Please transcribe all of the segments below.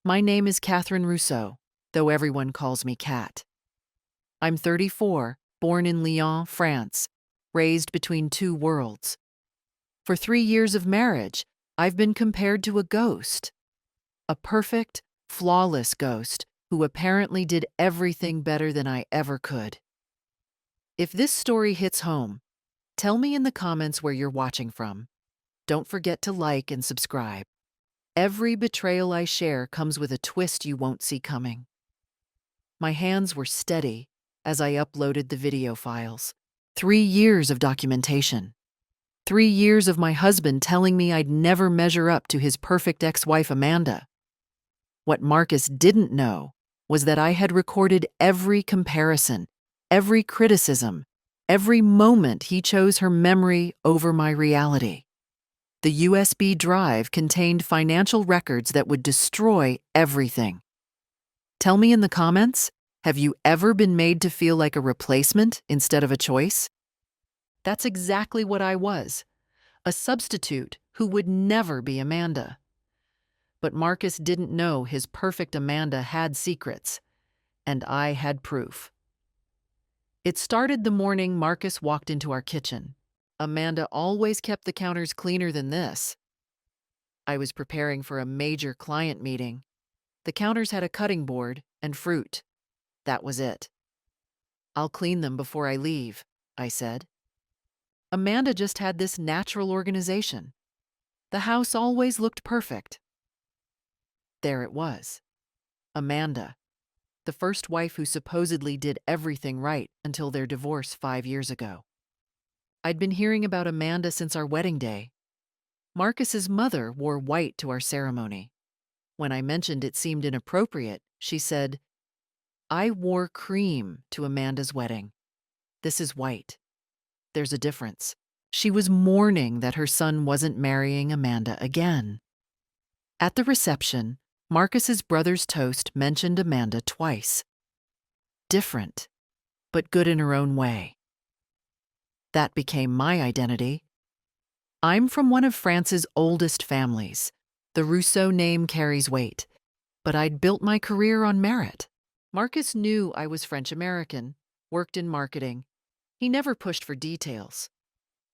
My name is Catherine Rousseau, though everyone calls me Cat. I'm 34, born in Lyon, France, raised between two worlds. For 3 years of marriage, I've been compared to a ghost. A perfect, flawless ghost who apparently did everything better than I ever could. If this story hits home, tell me in the comments where you're watching from. Don't forget to like and subscribe. Every betrayal I share comes with a twist you won't see coming. My hands were steady as I uploaded the video files. 3 years of documentation. 3 years of my husband telling me I'd never measure up to his perfect ex-wife Amanda. What Marcus didn't know was that I had recorded every comparison, every criticism, every moment he chose her memory over my reality. The USB drive contained financial records that would destroy everything. Tell me in the comments, have you ever been made to feel like a replacement instead of a choice? That's exactly what I was, a substitute who would never be Amanda. But Marcus didn't know his perfect Amanda had secrets, and I had proof. It started the morning Marcus walked into our kitchen. Amanda always kept the counters cleaner than this. I was preparing for a major client meeting. The counters had a cutting board and fruit. That was it. "I'll clean them before I leave," I said. Amanda just had this natural organization. The house always looked perfect. There it was. Amanda, the first wife who supposedly did everything right until their divorce 5 years ago. I'd been hearing about Amanda since our wedding day. Marcus's mother wore white to our ceremony. When I mentioned it seemed inappropriate, she said, "I wore cream to Amanda's wedding. This is white. There's a difference." She was mourning that her son wasn't marrying Amanda again. At the reception, Marcus's brother's toast mentioned Amanda twice. Different, but good in her own way. That became my identity. I'm from one of France's oldest families. The Rousseau name carries weight, but I'd built my career on merit. Marcus knew I was French-American, worked in marketing. He never pushed for details.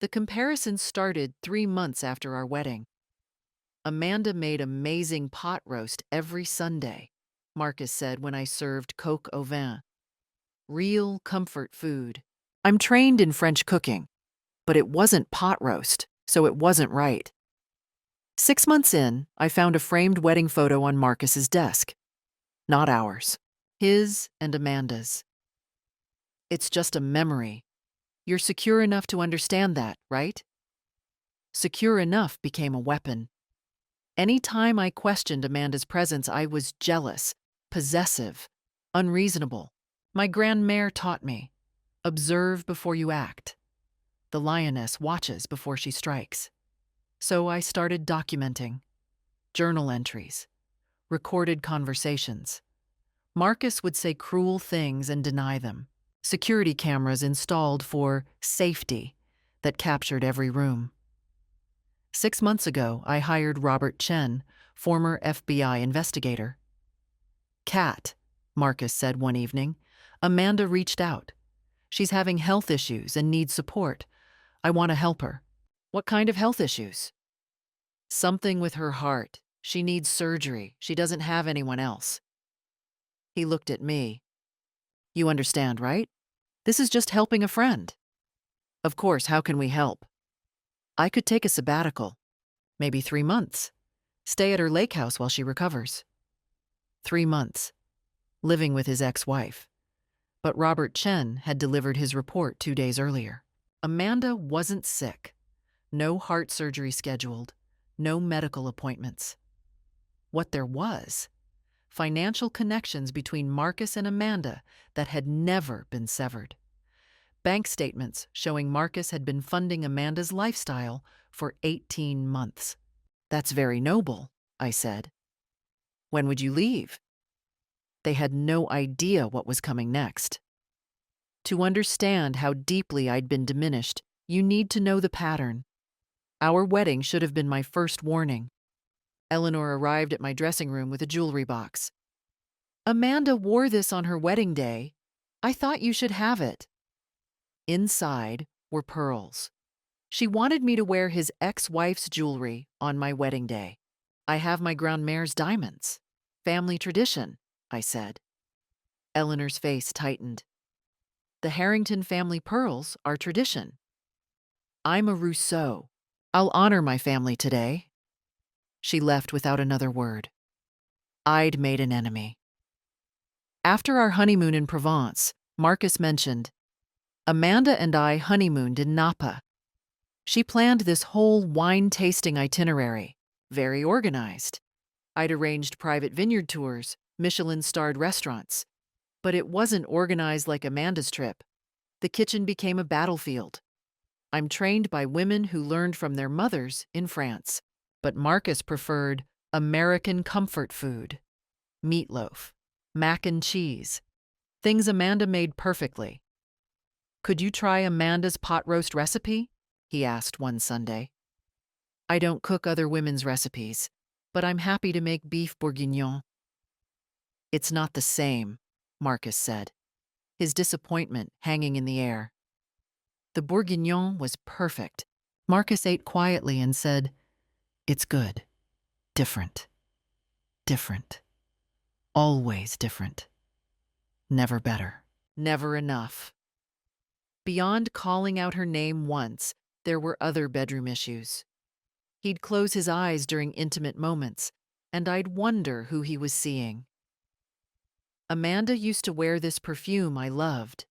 The comparison started 3 months after our wedding. Amanda made amazing pot roast every Sunday, Marcus said when I served coq au vin. Real comfort food. I'm trained in French cooking, but it wasn't pot roast, so it wasn't right. 6 months in, I found a framed wedding photo on Marcus's desk. Not ours. His and Amanda's. It's just a memory. You're secure enough to understand that, right? Secure enough became a weapon. Any time I questioned Amanda's presence, I was jealous, possessive, unreasonable. My grandmère taught me, observe before you act. The lioness watches before she strikes. So I started documenting. Journal entries, recorded conversations. Marcus would say cruel things and deny them. Security cameras installed for safety that captured every room. 6 months ago, I hired Robert Chen, former FBI investigator. "Cat," Marcus said one evening, "Amanda reached out. She's having health issues and needs support. I want to help her." "What kind of health issues?" "Something with her heart. She needs surgery. She doesn't have anyone else." He looked at me. "You understand, right? This is just helping a friend." "Of course, how can we help?" "I could take a sabbatical. Maybe 3 months. Stay at her lake house while she recovers." 3 months. Living with his ex-wife. But Robert Chen had delivered his report 2 days earlier. Amanda wasn't sick. No heart surgery scheduled. No medical appointments. What there was, financial connections between Marcus and Amanda that had never been severed. Bank statements showing Marcus had been funding Amanda's lifestyle for 18 months. "That's very noble," I said. "When would you leave?" They had no idea what was coming next. To understand how deeply I'd been diminished, you need to know the pattern. Our wedding should have been my first warning. Eleanor arrived at my dressing room with a jewelry box. Amanda wore this on her wedding day. I thought you should have it. Inside were pearls. She wanted me to wear his ex-wife's jewelry on my wedding day. I have my grand-mère's diamonds. Family tradition, I said. Eleanor's face tightened. The Harrington family pearls are tradition. I'm a Rousseau. I'll honor my family today. She left without another word. I'd made an enemy. After our honeymoon in Provence, Marcus mentioned, Amanda and I honeymooned in Napa. She planned this whole wine-tasting itinerary, very organized. I'd arranged private vineyard tours, Michelin-starred restaurants. But it wasn't organized like Amanda's trip. The kitchen became a battlefield. I'm trained by women who learned from their mothers in France. But Marcus preferred American comfort food. Meatloaf, mac and cheese, things Amanda made perfectly. Could you try Amanda's pot roast recipe? He asked one Sunday. I don't cook other women's recipes, but I'm happy to make beef bourguignon. It's not the same, Marcus said, his disappointment hanging in the air. The bourguignon was perfect. Marcus ate quietly and said, It's good. Different. Different. Always different. Never better. Never enough. Beyond calling out her name once, there were other bedroom issues. He'd close his eyes during intimate moments, and I'd wonder who he was seeing. Amanda used to wear this perfume I loved.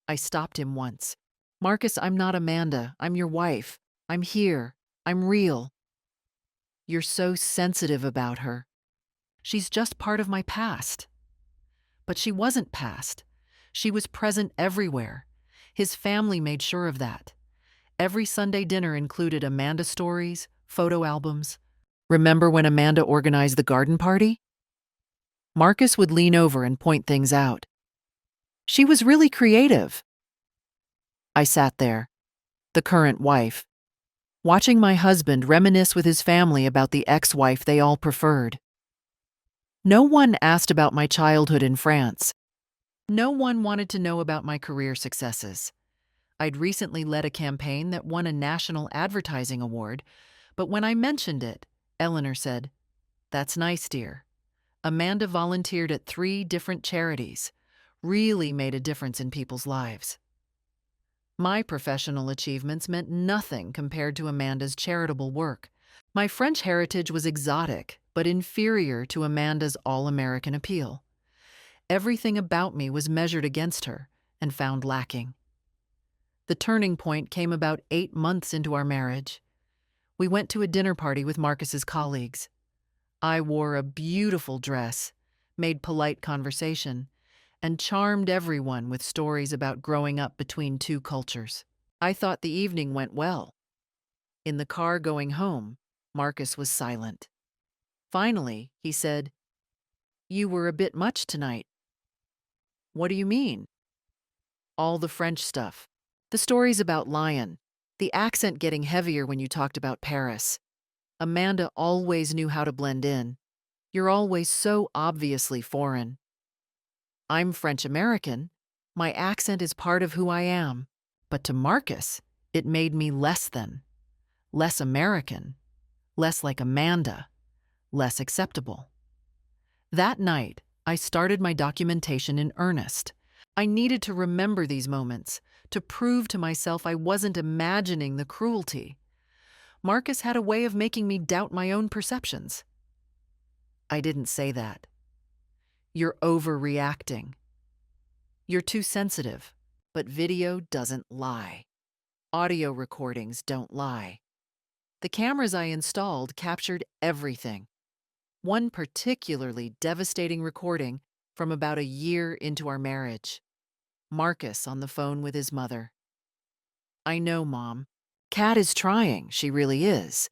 I stopped him once. Marcus, I'm not Amanda. I'm your wife. I'm here. I'm real. You're so sensitive about her. She's just part of my past. But she wasn't past. She was present everywhere. His family made sure of that. Every Sunday dinner included Amanda stories, photo albums. Remember when Amanda organized the garden party? Marcus would lean over and point things out. She was really creative. I sat there, the current wife, watching my husband reminisce with his family about the ex-wife they all preferred. No one asked about my childhood in France. No one wanted to know about my career successes. I'd recently led a campaign that won a national advertising award, but when I mentioned it, Eleanor said, That's nice, dear. Amanda volunteered at 3 different charities, really made a difference in people's lives. My professional achievements meant nothing compared to Amanda's charitable work. My French heritage was exotic, but inferior to Amanda's all-American appeal. Everything about me was measured against her and found lacking. The turning point came about 8 months into our marriage. We went to a dinner party with Marcus's colleagues. I wore a beautiful dress, made polite conversation, and charmed everyone with stories about growing up between 2 cultures. I thought the evening went well. In the car going home, Marcus was silent. Finally, he said, You were a bit much tonight. What do you mean? All the French stuff. The stories about Lion. The accent getting heavier when you talked about Paris. Amanda always knew how to blend in. You're always so obviously foreign. I'm French-American. My accent is part of who I am. But to Marcus, it made me less than. Less American. Less like Amanda. Less acceptable. That night, I started my documentation in earnest. I needed to remember these moments, to prove to myself I wasn't imagining the cruelty. Marcus had a way of making me doubt my own perceptions. I didn't say that. You're overreacting. You're too sensitive, but video doesn't lie. Audio recordings don't lie. The cameras I installed captured everything. One particularly devastating recording from about a year into our marriage. Marcus on the phone with his mother. I know, Mom. Kat is trying, she really is.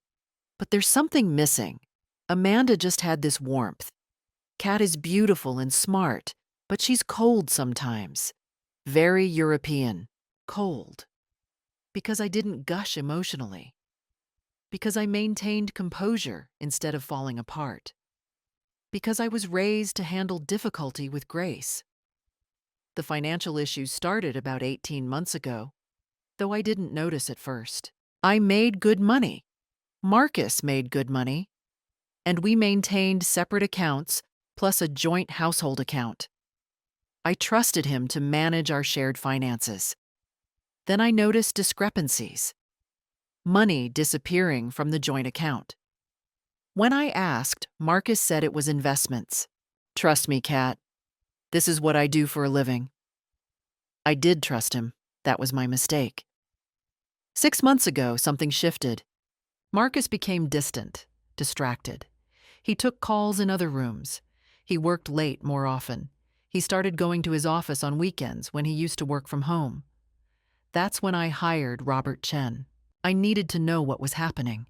But there's something missing. Amanda just had this warmth. Kat is beautiful and smart, but she's cold sometimes. Very European. Cold. Because I didn't gush emotionally. Because I maintained composure instead of falling apart. Because I was raised to handle difficulty with grace. The financial issues started about 18 months ago, though I didn't notice at first. I made good money. Marcus made good money. And we maintained separate accounts plus a joint household account. I trusted him to manage our shared finances. Then I noticed discrepancies. Money disappearing from the joint account. When I asked, Marcus said it was investments. Trust me, Kat. This is what I do for a living. I did trust him. That was my mistake. 6 months ago, something shifted. Marcus became distant, distracted. He took calls in other rooms. He worked late more often. He started going to his office on weekends when he used to work from home. That's when I hired Robert Chen. I needed to know what was happening.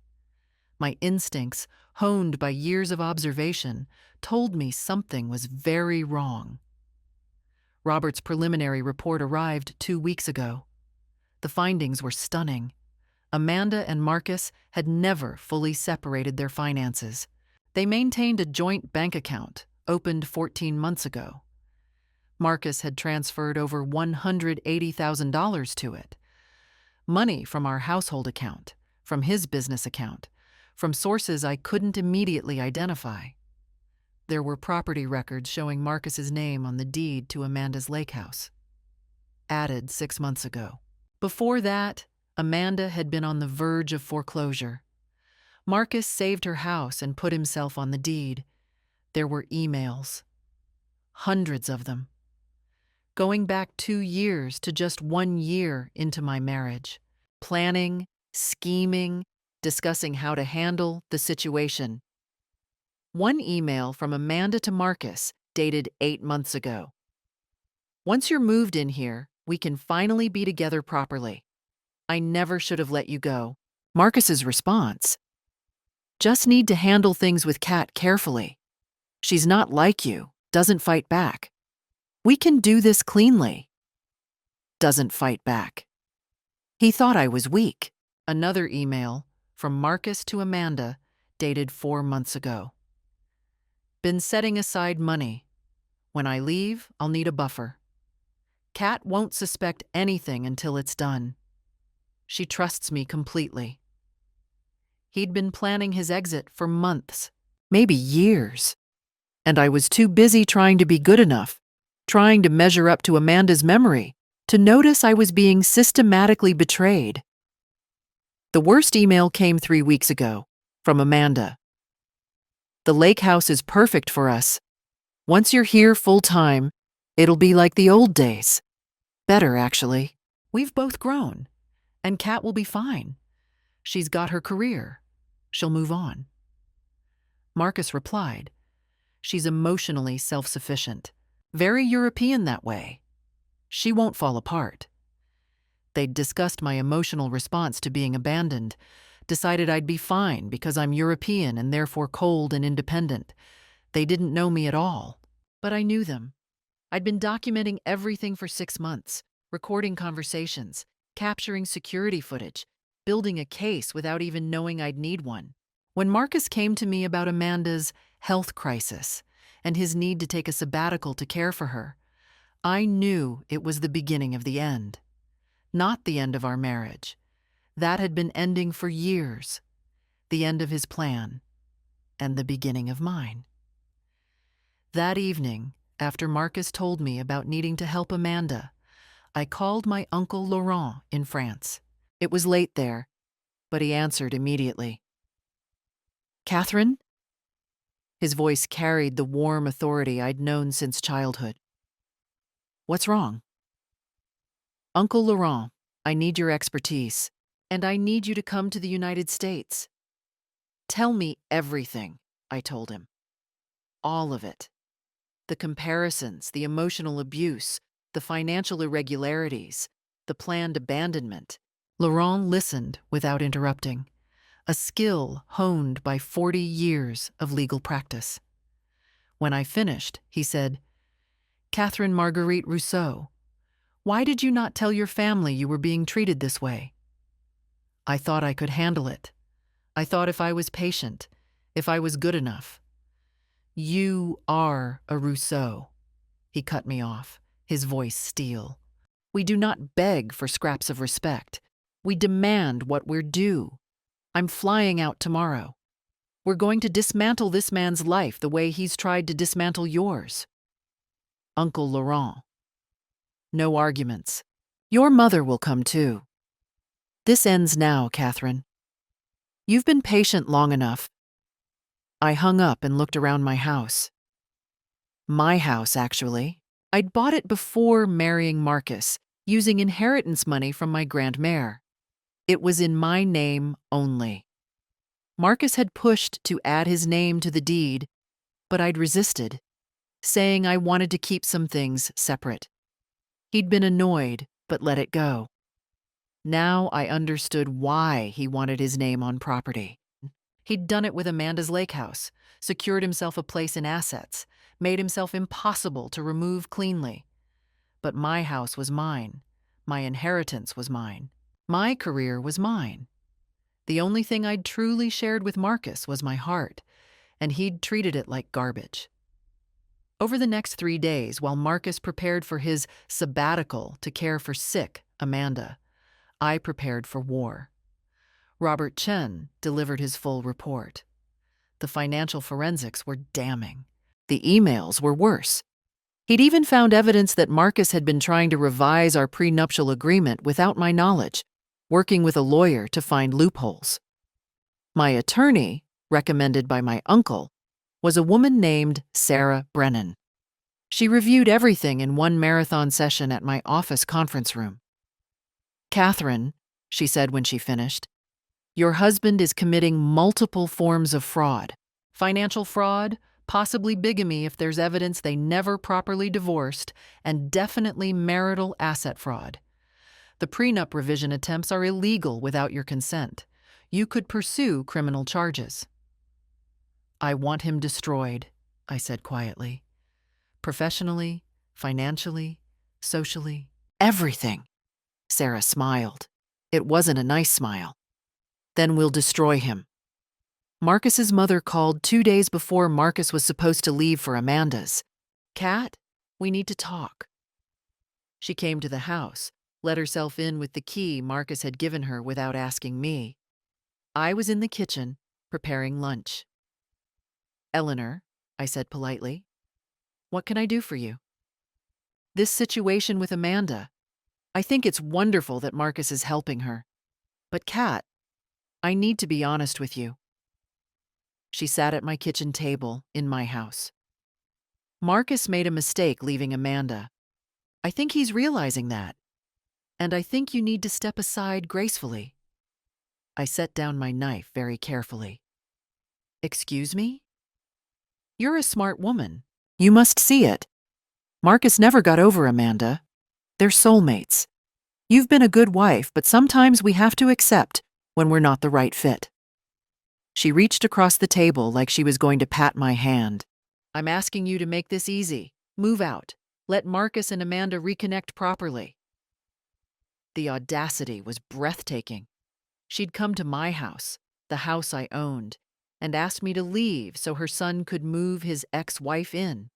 My instincts, honed by years of observation, told me something was very wrong. Robert's preliminary report arrived 2 weeks ago. The findings were stunning. Amanda and Marcus had never fully separated their finances. They maintained a joint bank account, opened 14 months ago. Marcus had transferred over $180,000 to it. Money from our household account, from his business account, from sources I couldn't immediately identify. There were property records showing Marcus's name on the deed to Amanda's lake house, added 6 months ago. Before that, Amanda had been on the verge of foreclosure. Marcus saved her house and put himself on the deed. There were emails, hundreds of them, going back 2 years to just 1 year into my marriage, planning, scheming, discussing how to handle the situation. One email from Amanda to Marcus dated 8 months ago. Once you're moved in here, we can finally be together properly. I never should have let you go. Marcus's response: just need to handle things with Kat carefully. She's not like you, doesn't fight back. We can do this cleanly. Doesn't fight back. He thought I was weak. Another email from Marcus to Amanda dated 4 months ago. Been setting aside money. When I leave, I'll need a buffer. Kat won't suspect anything until it's done. She trusts me completely. He'd been planning his exit for months, maybe years. And I was too busy trying to be good enough, trying to measure up to Amanda's memory, to notice I was being systematically betrayed. The worst email came 3 weeks ago, from Amanda. The lake house is perfect for us. Once you're here full-time, it'll be like the old days. Better, actually. We've both grown, and Kat will be fine. She's got her career. She'll move on. Marcus replied, she's emotionally self-sufficient. Very European that way. She won't fall apart. They'd discussed my emotional response to being abandoned, decided I'd be fine because I'm European and therefore cold and independent. They didn't know me at all, but I knew them. I'd been documenting everything for 6 months, recording conversations, capturing security footage, building a case without even knowing I'd need one. When Marcus came to me about Amanda's health crisis and his need to take a sabbatical to care for her, I knew it was the beginning of the end. Not the end of our marriage. That had been ending for years. The end of his plan, and the beginning of mine. That evening, after Marcus told me about needing to help Amanda, I called my uncle Laurent in France. It was late there, but he answered immediately. Catherine? His voice carried the warm authority I'd known since childhood. What's wrong? Uncle Laurent, I need your expertise, and I need you to come to the United States. Tell me everything, I told him. All of it. The comparisons, the emotional abuse, the financial irregularities, the planned abandonment. Laurent listened without interrupting, a skill honed by 40 years of legal practice. When I finished, he said, Catherine Marguerite Rousseau, why did you not tell your family you were being treated this way? I thought I could handle it. I thought if I was patient, if I was good enough. You are a Rousseau. He cut me off, his voice steel. We do not beg for scraps of respect. We demand what we're due. I'm flying out tomorrow. We're going to dismantle this man's life the way he's tried to dismantle yours. Uncle Laurent. No arguments. Your mother will come too. This ends now, Catherine. You've been patient long enough. I hung up and looked around my house. My house, actually. I'd bought it before marrying Marcus, using inheritance money from my grandmère. It was in my name only. Marcus had pushed to add his name to the deed, but I'd resisted, saying I wanted to keep some things separate. He'd been annoyed, but let it go. Now I understood why he wanted his name on property. He'd done it with Amanda's lake house, secured himself a place in assets, made himself impossible to remove cleanly. But my house was mine. My inheritance was mine. My career was mine. The only thing I'd truly shared with Marcus was my heart, and he'd treated it like garbage. Over the next 3 days, while Marcus prepared for his sabbatical to care for sick Amanda, I prepared for war. Robert Chen delivered his full report. The financial forensics were damning. The emails were worse. He'd even found evidence that Marcus had been trying to revise our prenuptial agreement without my knowledge, working with a lawyer to find loopholes. My attorney, recommended by my uncle, was a woman named Sarah Brennan. She reviewed everything in one marathon session at my office conference room. Catherine, she said when she finished, your husband is committing multiple forms of fraud. Financial fraud, possibly bigamy if there's evidence they never properly divorced, and definitely marital asset fraud. The prenup revision attempts are illegal without your consent. You could pursue criminal charges. I want him destroyed, I said quietly. Professionally, financially, socially, everything. Sarah smiled. It wasn't a nice smile. Then we'll destroy him. Marcus's mother called 2 days before Marcus was supposed to leave for Amanda's. Kat, we need to talk. She came to the house, let herself in with the key Marcus had given her without asking me. I was in the kitchen, preparing lunch. Eleanor, I said politely, what can I do for you? This situation with Amanda. I think it's wonderful that Marcus is helping her. But Kat, I need to be honest with you. She sat at my kitchen table in my house. Marcus made a mistake leaving Amanda. I think he's realizing that. And I think you need to step aside gracefully. I set down my knife very carefully. Excuse me? You're a smart woman. You must see it. Marcus never got over Amanda. They're soulmates. You've been a good wife, but sometimes we have to accept when we're not the right fit. She reached across the table like she was going to pat my hand. I'm asking you to make this easy. Move out. Let Marcus and Amanda reconnect properly. The audacity was breathtaking. She'd come to my house, the house I owned, and asked me to leave so her son could move his ex-wife in.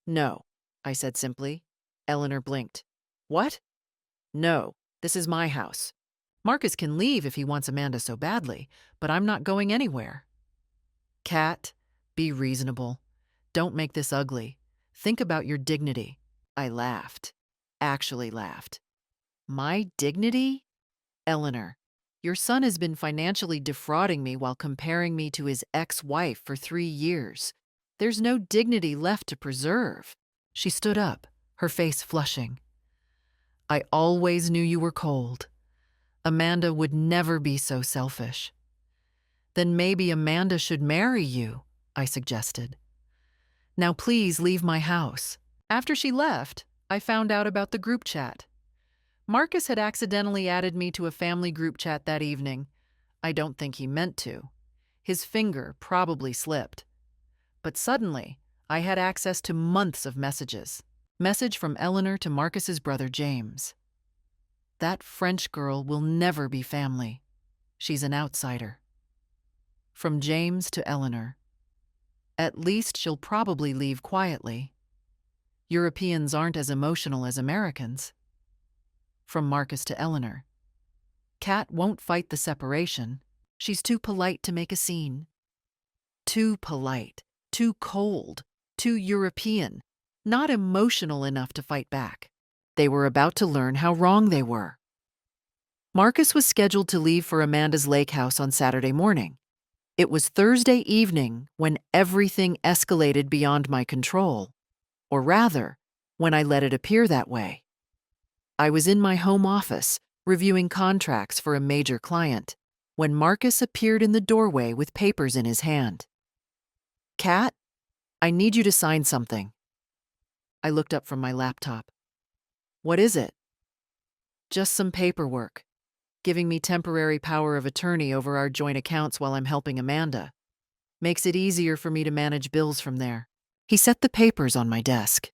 No, I said simply. Eleanor blinked. What? No, this is my house. Marcus can leave if he wants Amanda so badly, but I'm not going anywhere. Kat, be reasonable. Don't make this ugly. Think about your dignity. I laughed. Actually laughed. My dignity? Eleanor, your son has been financially defrauding me while comparing me to his ex-wife for 3 years. There's no dignity left to preserve. She stood up, her face flushing. I always knew you were cold. Amanda would never be so selfish. Then maybe Amanda should marry you, I suggested. Now please leave my house. After she left, I found out about the group chat. Marcus had accidentally added me to a family group chat that evening. I don't think he meant to. His finger probably slipped. But suddenly, I had access to months of messages. Message from Eleanor to Marcus's brother James. That French girl will never be family. She's an outsider. From James to Eleanor. At least she'll probably leave quietly. Europeans aren't as emotional as Americans. From Marcus to Eleanor. Kat won't fight the separation. She's too polite to make a scene. Too polite, too cold, too European, not emotional enough to fight back. They were about to learn how wrong they were. Marcus was scheduled to leave for Amanda's lake house on Saturday morning. It was Thursday evening when everything escalated beyond my control, or rather, when I let it appear that way. I was in my home office, reviewing contracts for a major client, when Marcus appeared in the doorway with papers in his hand. "Kat, I need you to sign something." I looked up from my laptop. "What is it?" "Just some paperwork, giving me temporary power of attorney over our joint accounts while I'm helping Amanda. Makes it easier for me to manage bills from there." He set the papers on my desk.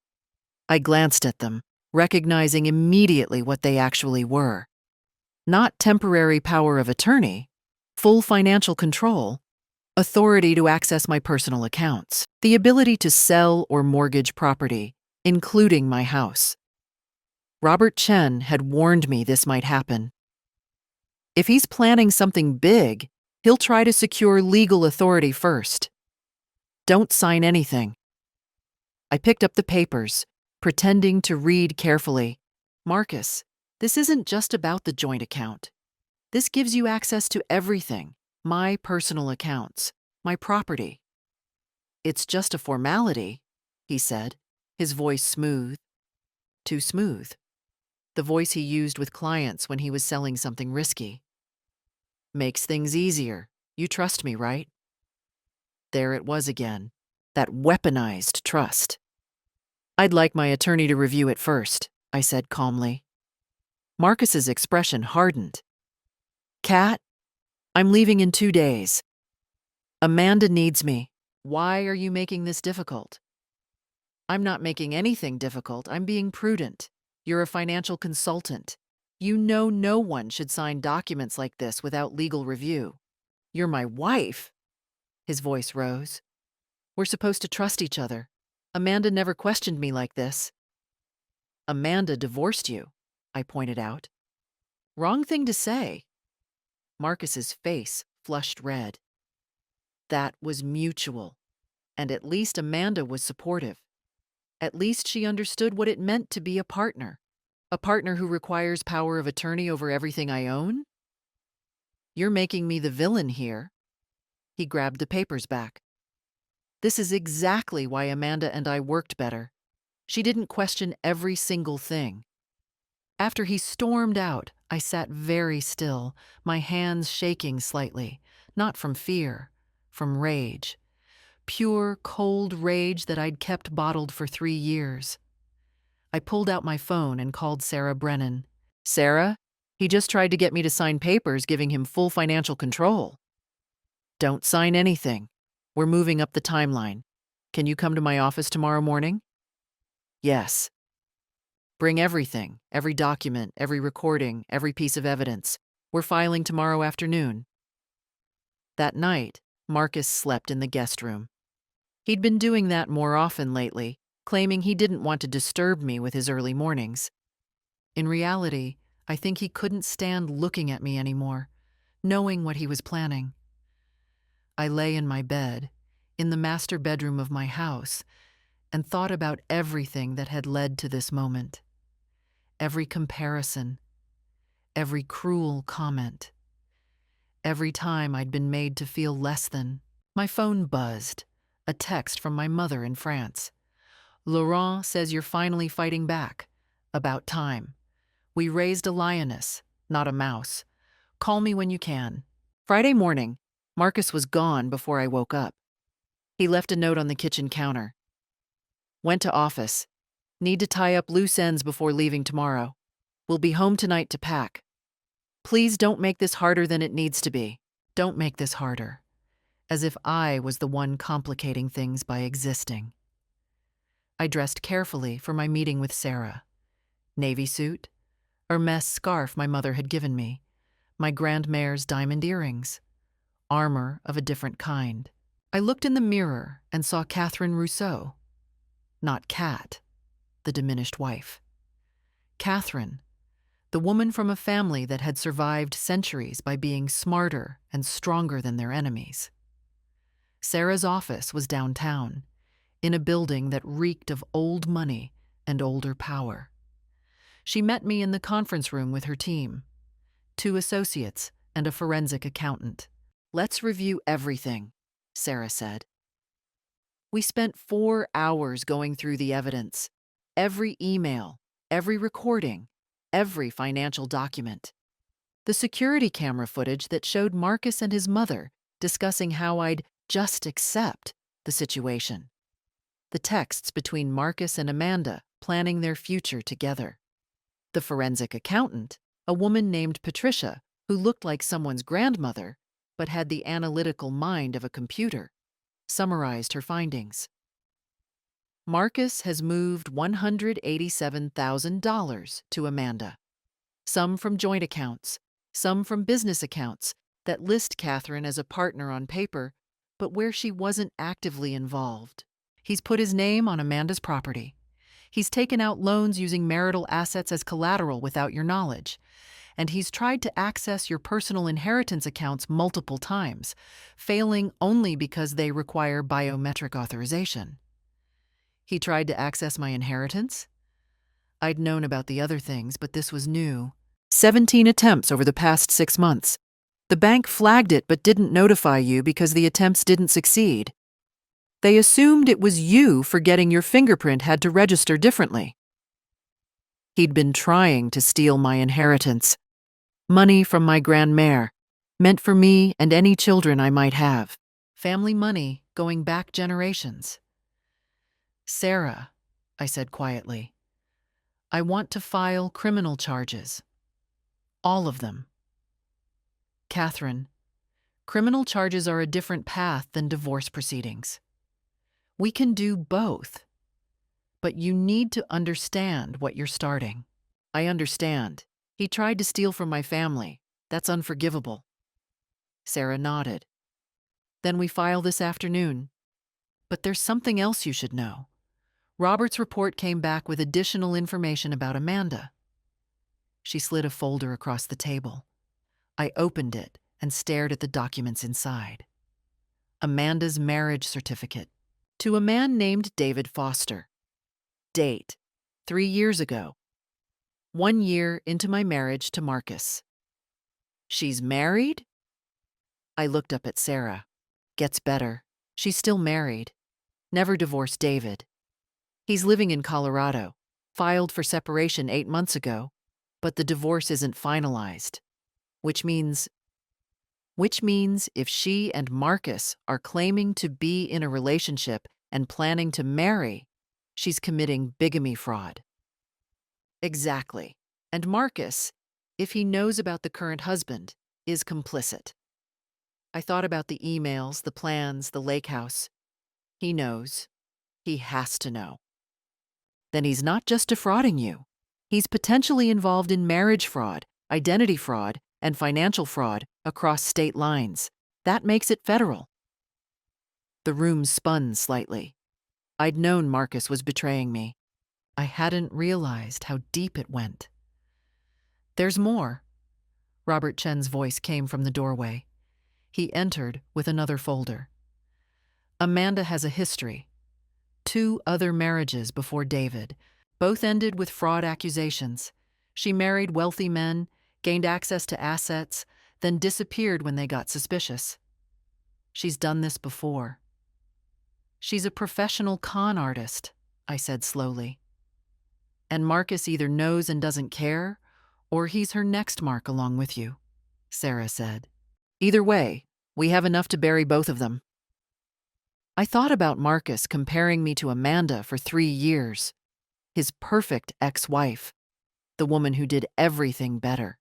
I glanced at them, recognizing immediately what they actually were. Not temporary power of attorney, full financial control, authority to access my personal accounts, the ability to sell or mortgage property, including my house. Robert Chen had warned me this might happen. If he's planning something big, he'll try to secure legal authority first. Don't sign anything. I picked up the papers, pretending to read carefully. "Marcus, this isn't just about the joint account. This gives you access to everything, my personal accounts, my property." "It's just a formality," he said, his voice smooth. Too smooth. The voice he used with clients when he was selling something risky. "Makes things easier. You trust me, right?" There it was again, that weaponized trust. "I'd like my attorney to review it first," I said calmly. Marcus's expression hardened. "Kat, I'm leaving in 2 days. Amanda needs me. Why are you making this difficult?" "I'm not making anything difficult. I'm being prudent. You're a financial consultant. You know no one should sign documents like this without legal review. You're my wife." His voice rose. "We're supposed to trust each other. Amanda never questioned me like this." "Amanda divorced you," I pointed out. "Wrong thing to say." Marcus's face flushed red. That was mutual, and at least Amanda was supportive. At least she understood what it meant to be a partner who requires power of attorney over everything I own. "You're making me the villain here." He grabbed the papers back. "This is exactly why Amanda and I worked better. She didn't question every single thing." After he stormed out, I sat very still, my hands shaking slightly, not from fear, from rage. Pure, cold rage that I'd kept bottled for 3 years. I pulled out my phone and called Sarah Brennan. "Sarah, he just tried to get me to sign papers giving him full financial control." "Don't sign anything. We're moving up the timeline. Can you come to my office tomorrow morning?" "Yes." "Bring everything, every document, every recording, every piece of evidence. We're filing tomorrow afternoon." That night, Marcus slept in the guest room. He'd been doing that more often lately, claiming he didn't want to disturb me with his early mornings. In reality, I think he couldn't stand looking at me anymore, knowing what he was planning. I lay in my bed, in the master bedroom of my house, and thought about everything that had led to this moment. Every comparison, every cruel comment, every time I'd been made to feel less than. My phone buzzed, a text from my mother in France. "Laurent says you're finally fighting back. About time. We raised a lioness, not a mouse. Call me when you can." Friday morning, Marcus was gone before I woke up. He left a note on the kitchen counter. "Went to office. Need to tie up loose ends before leaving tomorrow. We'll be home tonight to pack. Please don't make this harder than it needs to be. Don't make this harder." As if I was the one complicating things by existing. I dressed carefully for my meeting with Sarah. Navy suit, Hermes scarf my mother had given me, my grandmare's diamond earrings. armor of a different kind. I looked in the mirror and saw Catherine Rousseau, not Kat, the diminished wife. Catherine, the woman from a family that had survived centuries by being smarter and stronger than their enemies. Sarah's office was downtown, in a building that reeked of old money and older power. She met me in the conference room with her team, 2 associates and a forensic accountant. "Let's review everything," Sarah said. We spent 4 hours going through the evidence, every email, every recording, every financial document. The security camera footage that showed Marcus and his mother discussing how I'd just accept the situation. The texts between Marcus and Amanda planning their future together. The forensic accountant, a woman named Patricia, who looked like someone's grandmother but had the analytical mind of a computer, summarized her findings. Marcus has moved $187,000 to Amanda, some from joint accounts, some from business accounts that list Catherine as a partner on paper, but where she wasn't actively involved. He's put his name on Amanda's property. He's taken out loans using marital assets as collateral without your knowledge. And he's tried to access your personal inheritance accounts multiple times, failing only because they require biometric authorization. He tried to access my inheritance? I'd known about the other things, but this was new. 17 attempts over the past 6 months. The bank flagged it but didn't notify you because the attempts didn't succeed. They assumed it was you forgetting your fingerprint had to register differently. He'd been trying to steal my inheritance. Money from my grandmère, meant for me and any children I might have. Family money going back generations. "Sarah," I said quietly, "I want to file criminal charges. All of them." "Catherine, criminal charges are a different path than divorce proceedings. We can do both, but you need to understand what you're starting." "I understand. He tried to steal from my family. That's unforgivable." Sarah nodded. "Then we file this afternoon. But there's something else you should know. Robert's report came back with additional information about Amanda." She slid a folder across the table. I opened it and stared at the documents inside. Amanda's marriage certificate. To a man named David Foster. Date: 3 years ago. 1 year into my marriage to Marcus. She's married? I looked up at Sarah. Gets better. She's still married. Never divorced David. He's living in Colorado. Filed for separation 8 months ago, but the divorce isn't finalized. Which means if she and Marcus are claiming to be in a relationship and planning to marry, she's committing bigamy fraud. Exactly. And Marcus, if he knows about the current husband, is complicit. I thought about the emails, the plans, the lake house. He knows. He has to know. Then he's not just defrauding you. He's potentially involved in marriage fraud, identity fraud, and financial fraud across state lines. That makes it federal. The room spun slightly. I'd known Marcus was betraying me. I hadn't realized how deep it went. "There's more." Robert Chen's voice came from the doorway. He entered with another folder. "Amanda has a history. 2 other marriages before David. Both ended with fraud accusations. She married wealthy men, gained access to assets, then disappeared when they got suspicious. She's done this before." "She's a professional con artist," I said slowly. "And Marcus either knows and doesn't care, or he's her next mark along with you," Sarah said. "Either way, we have enough to bury both of them." I thought about Marcus comparing me to Amanda for 3 years, his perfect ex-wife, the woman who did everything better.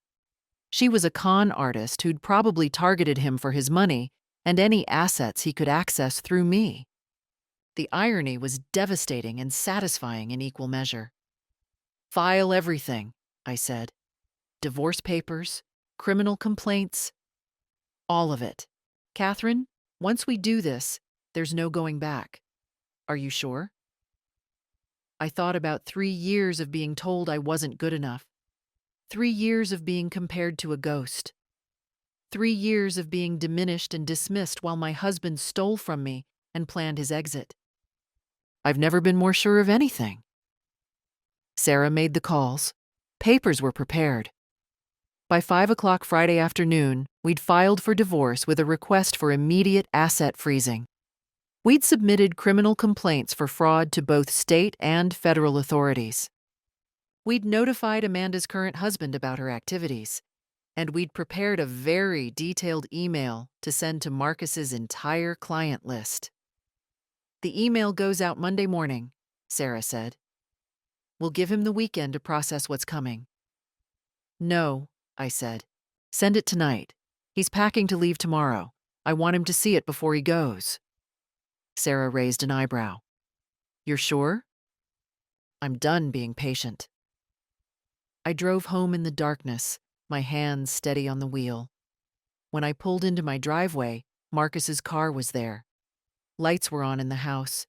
She was a con artist who'd probably targeted him for his money and any assets he could access through me. The irony was devastating and satisfying in equal measure. "File everything," I said. "Divorce papers, criminal complaints, all of it. Catherine, once we do this, there's no going back. Are you sure? I thought about 3 years of being told I wasn't good enough. 3 years of being compared to a ghost. 3 years of being diminished and dismissed while my husband stole from me and planned his exit. I've never been more sure of anything. Sarah made the calls. Papers were prepared. By 5 o'clock Friday afternoon, we'd filed for divorce with a request for immediate asset freezing. We'd submitted criminal complaints for fraud to both state and federal authorities. We'd notified Amanda's current husband about her activities, and we'd prepared a very detailed email to send to Marcus's entire client list. The email goes out Monday morning, Sarah said. We'll give him the weekend to process what's coming. No, I said. Send it tonight. He's packing to leave tomorrow. I want him to see it before he goes. Sarah raised an eyebrow. You're sure? I'm done being patient. I drove home in the darkness, my hands steady on the wheel. When I pulled into my driveway, Marcus's car was there. Lights were on in the house.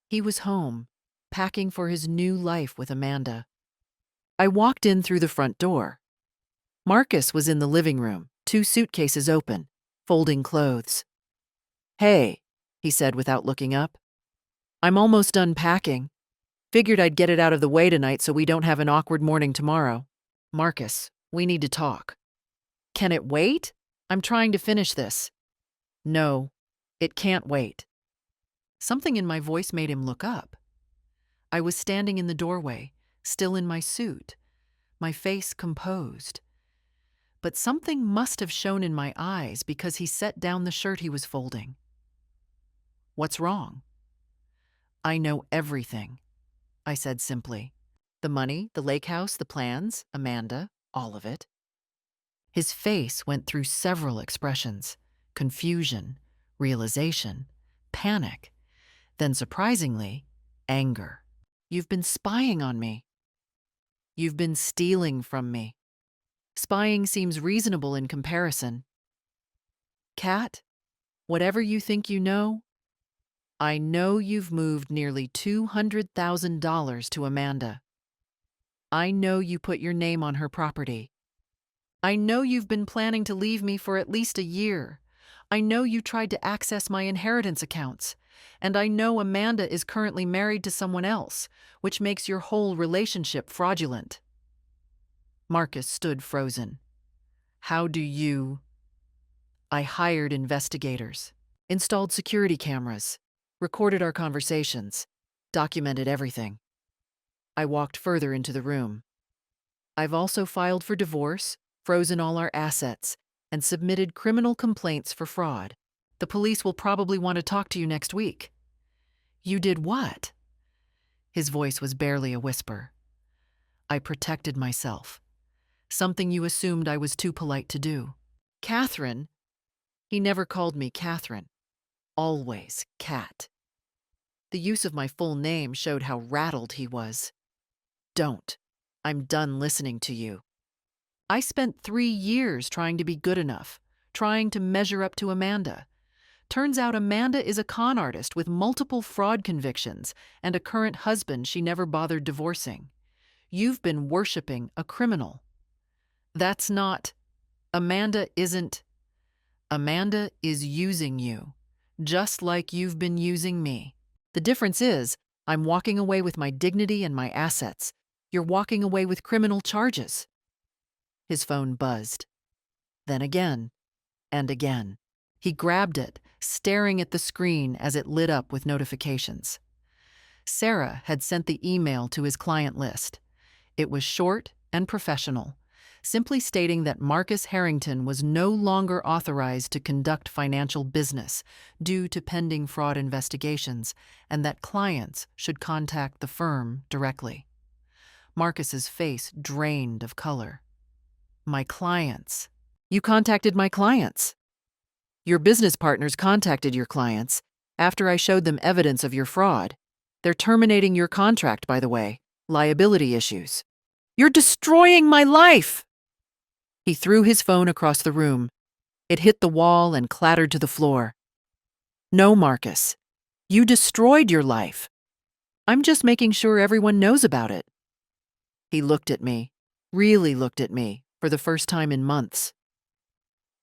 He was home, packing for his new life with Amanda. I walked in through the front door. Marcus was in the living room, 2 suitcases open, folding clothes. Hey, he said without looking up. I'm almost done packing. Figured I'd get it out of the way tonight so we don't have an awkward morning tomorrow. Marcus, we need to talk. Can it wait? I'm trying to finish this. No, it can't wait. Something in my voice made him look up. I was standing in the doorway, still in my suit, my face composed. But something must have shone in my eyes because he set down the shirt he was folding. What's wrong? I know everything, I said simply. The money, the lake house, the plans, Amanda, all of it. His face went through several expressions: confusion, realization, panic, then surprisingly, anger. You've been spying on me. You've been stealing from me. Spying seems reasonable in comparison. Kat, whatever you think you know, I know you've moved nearly $200,000 to Amanda. I know you put your name on her property. I know you've been planning to leave me for at least a year. I know you tried to access my inheritance accounts. And I know Amanda is currently married to someone else, which makes your whole relationship fraudulent. Marcus stood frozen. How do you? I hired investigators, installed security cameras, recorded our conversations, documented everything. I walked further into the room. I've also filed for divorce, frozen all our assets, and submitted criminal complaints for fraud. The police will probably want to talk to you next week. You did what? His voice was barely a whisper. I protected myself. Something you assumed I was too polite to do. Catherine? He never called me Catherine. Always Kat. The use of my full name showed how rattled he was. Don't. I'm done listening to you. I spent 3 years trying to be good enough, trying to measure up to Amanda. Turns out Amanda is a con artist with multiple fraud convictions and a current husband she never bothered divorcing. You've been worshiping a criminal. That's not. Amanda isn't. Amanda is using you, just like you've been using me. The difference is, I'm walking away with my dignity and my assets. You're walking away with criminal charges. His phone buzzed. Then again, and again. He grabbed it, staring at the screen as it lit up with notifications. Sarah had sent the email to his client list. It was short and professional, simply stating that Marcus Harrington was no longer authorized to conduct financial business due to pending fraud investigations, and that clients should contact the firm directly. Marcus's face drained of color. My clients. You contacted my clients. Your business partners contacted your clients after I showed them evidence of your fraud. They're terminating your contract, by the way. Liability issues. You're destroying my life! He threw his phone across the room. It hit the wall and clattered to the floor. No, Marcus. You destroyed your life. I'm just making sure everyone knows about it. He looked at me, really looked at me, for the first time in months.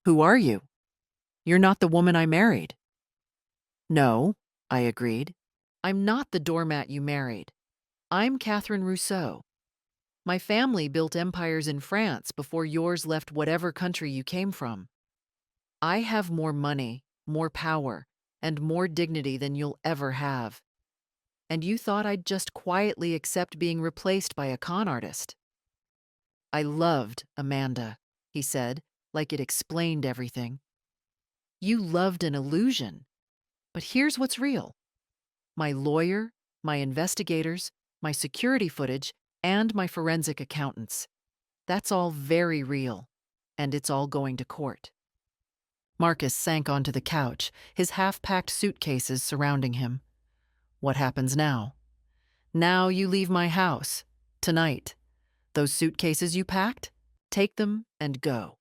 Who are you? You're not the woman I married. No, I agreed. I'm not the doormat you married. I'm Catherine Rousseau. My family built empires in France before yours left whatever country you came from. I have more money, more power, and more dignity than you'll ever have. And you thought I'd just quietly accept being replaced by a con artist. I loved Amanda, he said, like it explained everything. You loved an illusion. But here's what's real. My lawyer, my investigators, my security footage, and my forensic accountants. That's all very real, and it's all going to court. Marcus sank onto the couch, his half-packed suitcases surrounding him. What happens now? Now you leave my house. Tonight. Those suitcases you packed? Take them and go.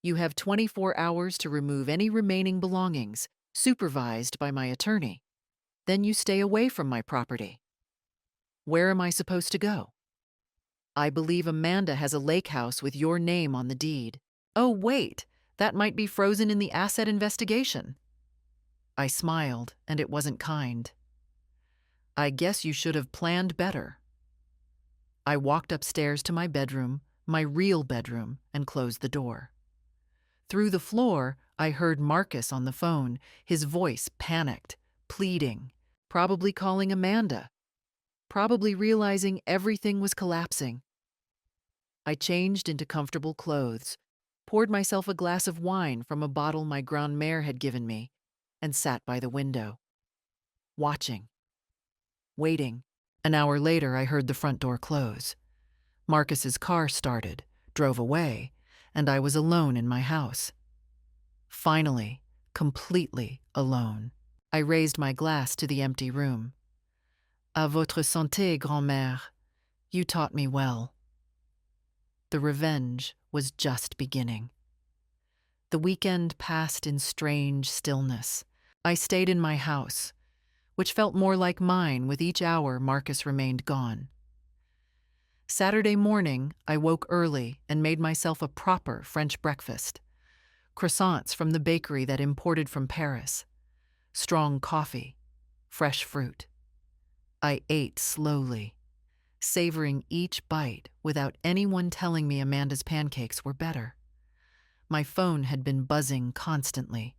You have 24 hours to remove any remaining belongings, supervised by my attorney. Then you stay away from my property. Where am I supposed to go? I believe Amanda has a lake house with your name on the deed. Oh, wait, that might be frozen in the asset investigation. I smiled, and it wasn't kind. I guess you should have planned better. I walked upstairs to my bedroom, my real bedroom, and closed the door. Through the floor, I heard Marcus on the phone, his voice panicked, pleading, probably calling Amanda, probably realizing everything was collapsing. I changed into comfortable clothes, poured myself a glass of wine from a bottle my grand-mère had given me, and sat by the window, watching, waiting. An hour later, I heard the front door close. Marcus's car started, drove away, and I was alone in my house. Finally, completely alone. I raised my glass to the empty room. À votre santé, grand-mère. You taught me well. The revenge was just beginning. The weekend passed in strange stillness. I stayed in my house, which felt more like mine with each hour Marcus remained gone. Saturday morning, I woke early and made myself a proper French breakfast. Croissants from the bakery that imported from Paris. Strong coffee. Fresh fruit. I ate slowly, savoring each bite without anyone telling me Amanda's pancakes were better. My phone had been buzzing constantly.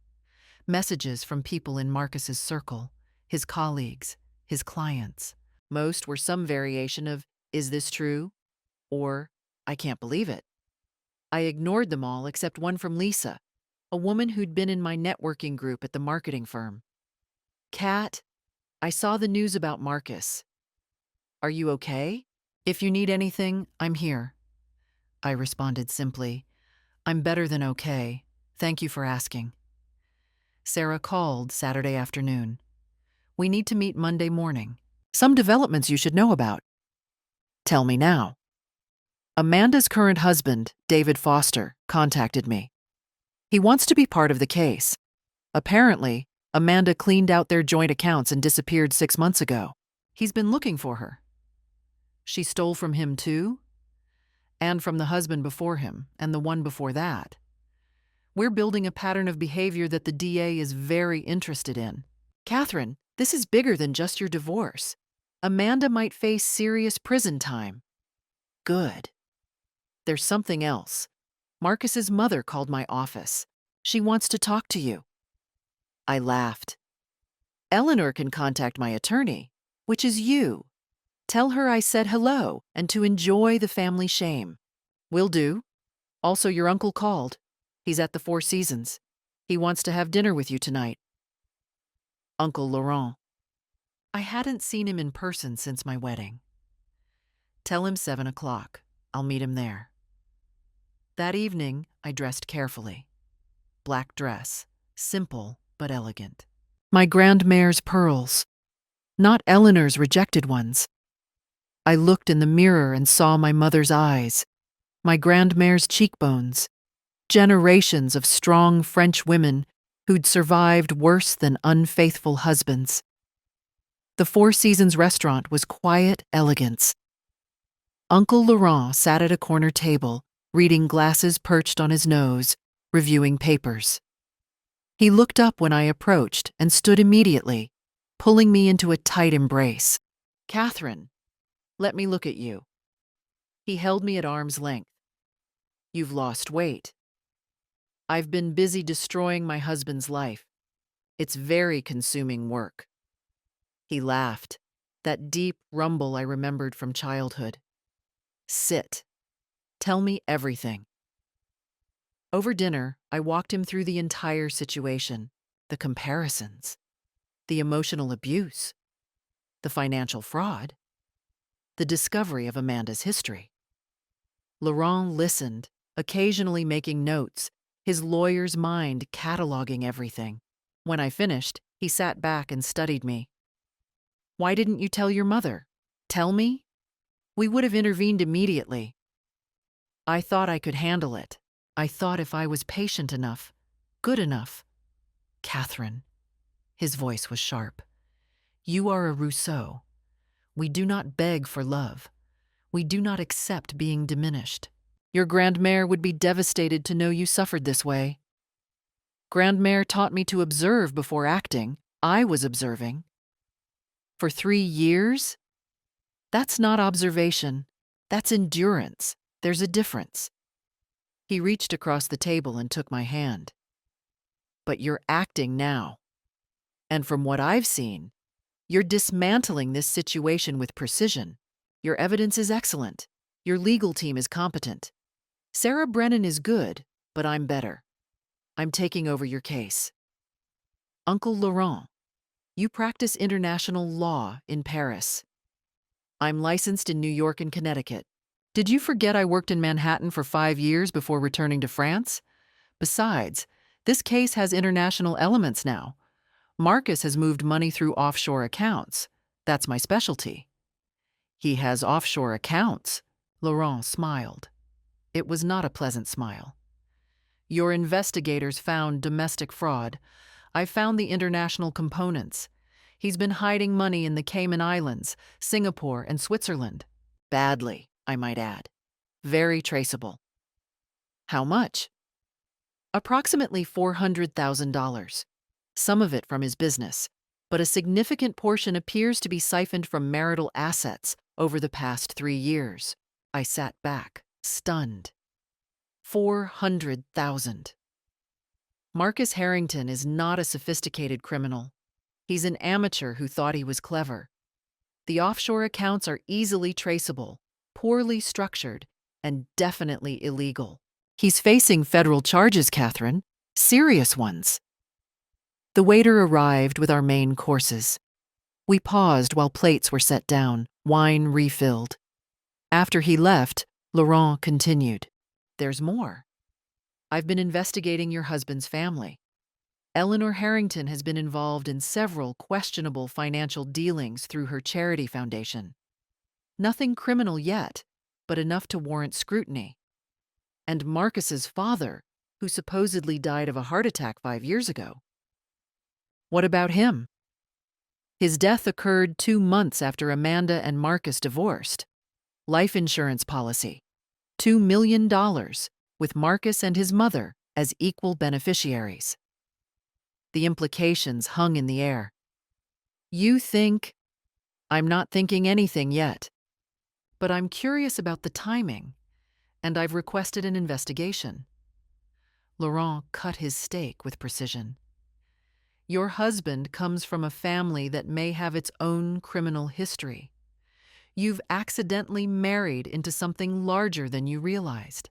Messages from people in Marcus's circle, his colleagues, his clients. Most were some variation of, "Is this true?" or, "I can't believe it." I ignored them all except one from Lisa, a woman who'd been in my networking group at the marketing firm. "Kat, I saw the news about Marcus. Are you okay? If you need anything, I'm here." I responded simply, "I'm better than okay. Thank you for asking." Sarah called Saturday afternoon. "We need to meet Monday morning. Some developments you should know about." "Tell me now." Amanda's current husband, David Foster, contacted me. He wants to be part of the case. Apparently, Amanda cleaned out their joint accounts and disappeared 6 months ago. He's been looking for her. She stole from him too? And from the husband before him, and the one before that. We're building a pattern of behavior that the DA is very interested in. Catherine, this is bigger than just your divorce. Amanda might face serious prison time. Good. There's something else. Marcus's mother called my office. She wants to talk to you. I laughed. Eleanor can contact my attorney, which is you. Tell her I said hello and to enjoy the family shame. Will do. Also, your uncle called. He's at the Four Seasons. He wants to have dinner with you tonight. Uncle Laurent. I hadn't seen him in person since my wedding. Tell him 7 o'clock. I'll meet him there. That evening, I dressed carefully. Black dress, simple but elegant. My grand-mère's pearls, not Eleanor's rejected ones. I looked in the mirror and saw my mother's eyes, my grand-mère's cheekbones, generations of strong French women who'd survived worse than unfaithful husbands. The Four Seasons restaurant was quiet elegance. Uncle Laurent sat at a corner table, reading glasses perched on his nose, reviewing papers. He looked up when I approached and stood immediately, pulling me into a tight embrace. "Catherine, let me look at you." He held me at arm's length. "You've lost weight." "I've been busy destroying my husband's life. It's very consuming work." He laughed, that deep rumble I remembered from childhood. "Sit. Tell me everything." Over dinner, I walked him through the entire situation, the comparisons, the emotional abuse, the financial fraud, the discovery of Amanda's history. Laurent listened, occasionally making notes, his lawyer's mind cataloging everything. When I finished, he sat back and studied me. "Why didn't you tell your mother? Tell me? We would have intervened immediately." "I thought I could handle it. I thought if I was patient enough, good enough." "Catherine," his voice was sharp, "you are a Rousseau. We do not beg for love. We do not accept being diminished. Your grandmère would be devastated to know you suffered this way." "Grandmère taught me to observe before acting. I was observing." "For 3 years? That's not observation. That's endurance. There's a difference." He reached across the table and took my hand. "But you're acting now. And from what I've seen, you're dismantling this situation with precision. Your evidence is excellent. Your legal team is competent. Sarah Brennan is good, but I'm better. I'm taking over your case." "Uncle Laurent, you practice international law in Paris." "I'm licensed in New York and Connecticut. Did you forget I worked in Manhattan for 5 years before returning to France? Besides, this case has international elements now. Marcus has moved money through offshore accounts. That's my specialty." "He has offshore accounts?" Laurent smiled. It was not a pleasant smile. "Your investigators found domestic fraud. I found the international components. He's been hiding money in the Cayman Islands, Singapore, and Switzerland. Badly, I might add. Very traceable." "How much?" "Approximately $400,000. Some of it from his business, but a significant portion appears to be siphoned from marital assets over the past 3 years." I sat back, stunned. 400,000. Marcus Harrington is not a sophisticated criminal. He's an amateur who thought he was clever. The offshore accounts are easily traceable, poorly structured, and definitely illegal. He's facing federal charges, Catherine. Serious ones. The waiter arrived with our main courses. We paused while plates were set down, wine refilled. After he left, Laurent continued. "There's more. I've been investigating your husband's family. Eleanor Harrington has been involved in several questionable financial dealings through her charity foundation. Nothing criminal yet, but enough to warrant scrutiny. And Marcus's father, who supposedly died of a heart attack 5 years ago. What about him? His death occurred 2 months after Amanda and Marcus divorced. Life insurance policy. $2 million, with Marcus and his mother as equal beneficiaries." The implications hung in the air. "You think—" "I'm not thinking anything yet. But I'm curious about the timing, and I've requested an investigation." Laurent cut his steak with precision. "Your husband comes from a family that may have its own criminal history. You've accidentally married into something larger than you realized."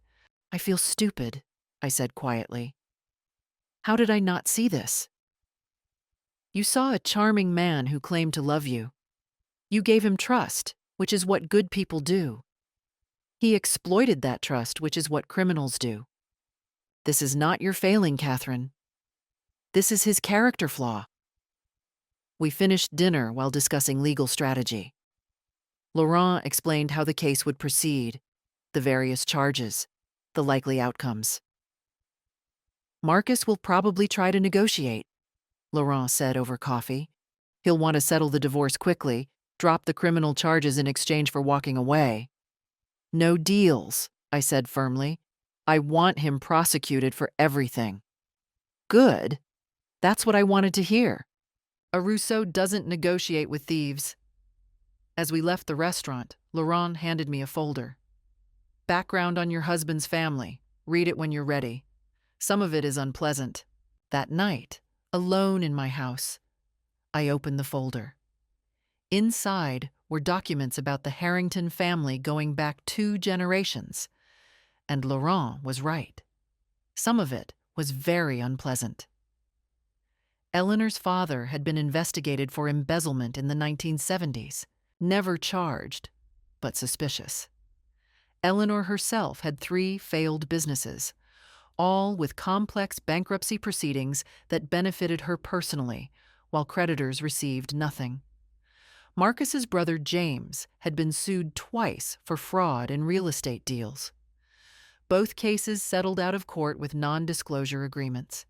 "I feel stupid," I said quietly. "How did I not see this?" "You saw a charming man who claimed to love you. You gave him trust, which is what good people do. He exploited that trust, which is what criminals do. This is not your failing, Catherine. This is his character flaw." We finished dinner while discussing legal strategy. Laurent explained how the case would proceed, the various charges, the likely outcomes. Marcus will probably try to negotiate, Laurent said over coffee. He'll want to settle the divorce quickly, drop the criminal charges in exchange for walking away. No deals, I said firmly. I want him prosecuted for everything. Good. That's what I wanted to hear. A Rousseau doesn't negotiate with thieves. As we left the restaurant, Laurent handed me a folder. Background on your husband's family. Read it when you're ready. Some of it is unpleasant. That night, alone in my house, I opened the folder. Inside were documents about the Harrington family going back 2 generations. And Laurent was right. Some of it was very unpleasant. Eleanor's father had been investigated for embezzlement in the 1970s, never charged, but suspicious. Eleanor herself had 3 failed businesses, all with complex bankruptcy proceedings that benefited her personally, while creditors received nothing. Marcus's brother James had been sued twice for fraud in real estate deals. Both cases settled out of court with non-disclosure agreements.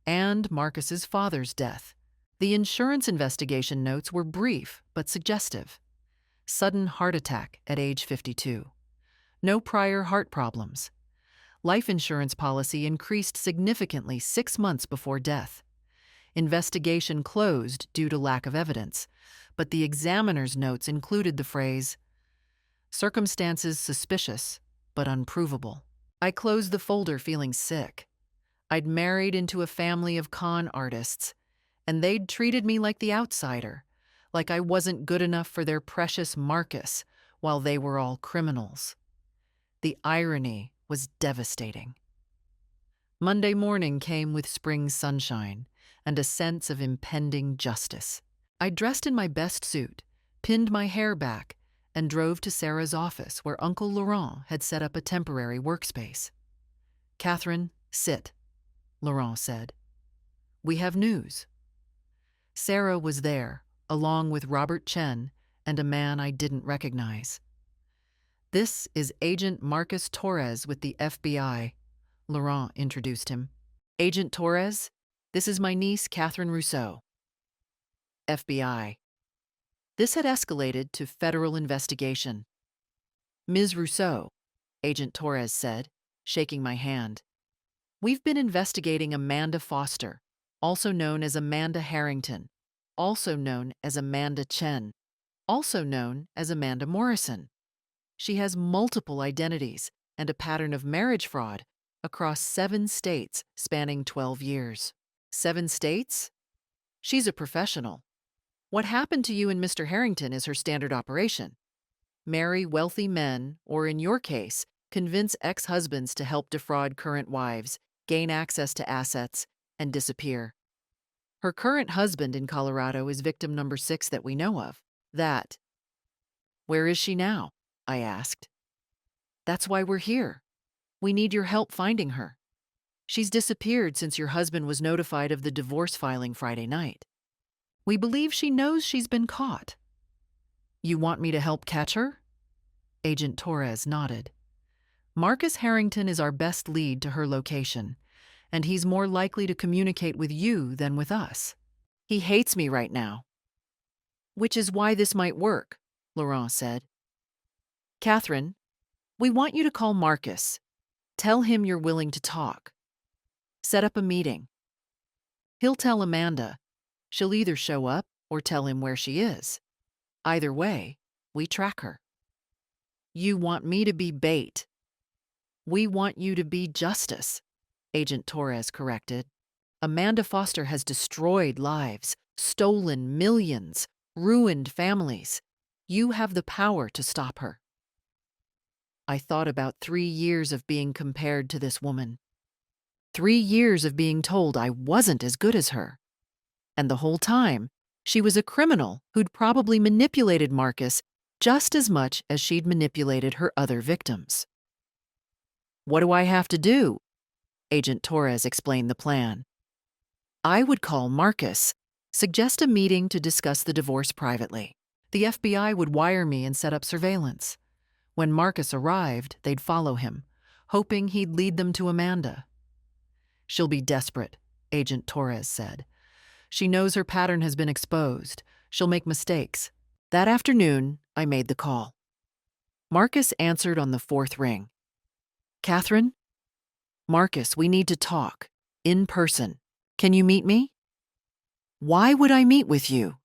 And Marcus's father's death. The insurance investigation notes were brief but suggestive. Sudden heart attack at age 52. No prior heart problems. Life insurance policy increased significantly 6 months before death. Investigation closed due to lack of evidence, but the examiner's notes included the phrase, "Circumstances suspicious, but unprovable." I closed the folder feeling sick. I'd married into a family of con artists, and they'd treated me like the outsider, like I wasn't good enough for their precious Marcus, while they were all criminals. The irony was devastating. Monday morning came with spring sunshine and a sense of impending justice. I dressed in my best suit, pinned my hair back, and drove to Sarah's office where Uncle Laurent had set up a temporary workspace. "Catherine, sit," Laurent said. "We have news." Sarah was there, along with Robert Chen and a man I didn't recognize. "This is Agent Marcus Torres with the FBI," Laurent introduced him. "Agent Torres, this is my niece, Catherine Rousseau." FBI. This had escalated to federal investigation. "Ms. Rousseau," Agent Torres said, shaking my hand. "We've been investigating Amanda Foster, also known as Amanda Harrington, also known as Amanda Chen, also known as Amanda Morrison. She has multiple identities and a pattern of marriage fraud across 7 states spanning 12 years. 7 states? She's a professional. What happened to you and Mr. Harrington is her standard operation. Marry wealthy men, or in your case, convince ex-husbands to help defraud current wives, gain access to assets, and disappear. Her current husband in Colorado is victim number 6 that we know of. That. Where is she now? I asked. That's why we're here. We need your help finding her. She's disappeared since your husband was notified of the divorce filing Friday night. We believe she knows she's been caught. You want me to help catch her? Agent Torres nodded. Marcus Harrington is our best lead to her location, and he's more likely to communicate with you than with us. He hates me right now. Which is why this might work, Laurent said. Catherine, we want you to call Marcus. Tell him you're willing to talk. Set up a meeting. He'll tell Amanda. She'll either show up or tell him where she is. Either way, we track her. You want me to be bait. We want you to be justice, Agent Torres corrected. Amanda Foster has destroyed lives, stolen millions, ruined families. You have the power to stop her. I thought about 3 years of being compared to this woman. 3 years of being told I wasn't as good as her. And the whole time, she was a criminal who'd probably manipulated Marcus just as much as she'd manipulated her other victims. What do I have to do? Agent Torres explained the plan. I would call Marcus, suggest a meeting to discuss the divorce privately. The FBI would wire me and set up surveillance. When Marcus arrived, they'd follow him, hoping he'd lead them to Amanda. She'll be desperate, Agent Torres said. She knows her pattern has been exposed. She'll make mistakes. That afternoon, I made the call. Marcus answered on the fourth ring. Catherine? Marcus, we need to talk. In person. Can you meet me? Why would I meet with you?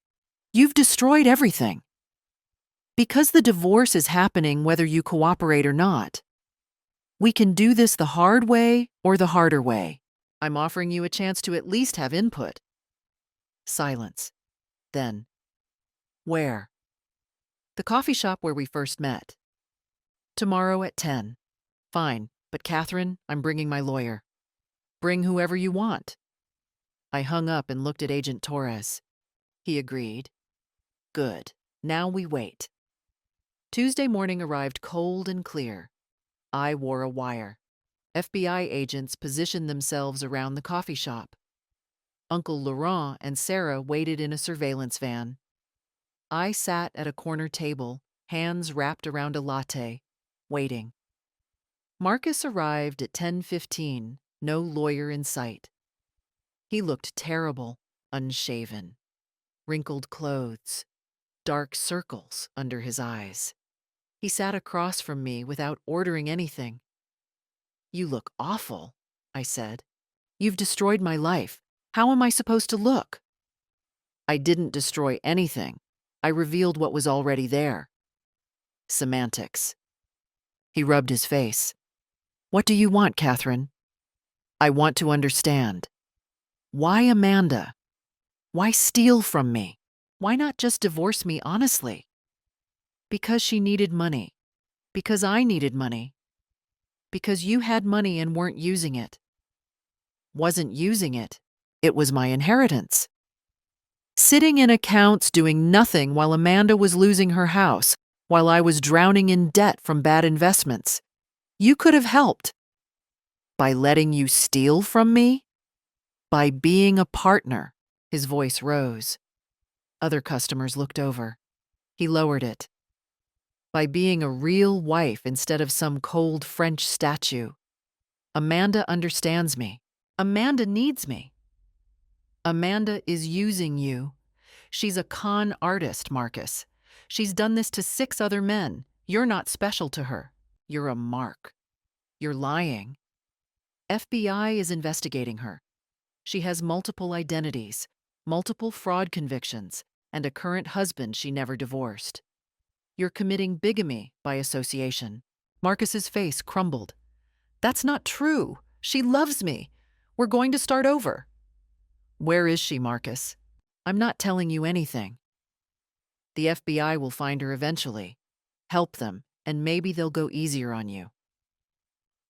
You've destroyed everything. Because the divorce is happening whether you cooperate or not. We can do this the hard way or the harder way. I'm offering you a chance to at least have input. Silence. Then, where? The coffee shop where we first met. Tomorrow at 10. Fine, but Catherine, I'm bringing my lawyer. Bring whoever you want. I hung up and looked at Agent Torres. He agreed. Good. Now we wait. Tuesday morning arrived cold and clear. I wore a wire. FBI agents positioned themselves around the coffee shop. Uncle Laurent and Sarah waited in a surveillance van. I sat at a corner table, hands wrapped around a latte, waiting. Marcus arrived at 10:15, no lawyer in sight. He looked terrible, unshaven. Wrinkled clothes, dark circles under his eyes. He sat across from me without ordering anything. You look awful, I said. You've destroyed my life. How am I supposed to look? I didn't destroy anything. I revealed what was already there. Semantics. He rubbed his face. What do you want, Catherine? I want to understand. Why Amanda? Why steal from me? Why not just divorce me honestly? Because she needed money. Because I needed money. Because you had money and weren't using it. Wasn't using it. It was my inheritance. Sitting in accounts doing nothing while Amanda was losing her house, while I was drowning in debt from bad investments. You could have helped. By letting you steal from me? By being a partner. His voice rose. Other customers looked over. He lowered it. By being a real wife instead of some cold French statue. Amanda understands me. Amanda needs me. Amanda is using you. She's a con artist, Marcus. She's done this to 6 other men. You're not special to her. You're a mark. You're lying. FBI is investigating her. She has multiple identities, multiple fraud convictions, and a current husband she never divorced. You're committing bigamy by association. Marcus's face crumbled. That's not true. She loves me. We're going to start over. Where is she, Marcus? I'm not telling you anything. The FBI will find her eventually. Help them, and maybe they'll go easier on you.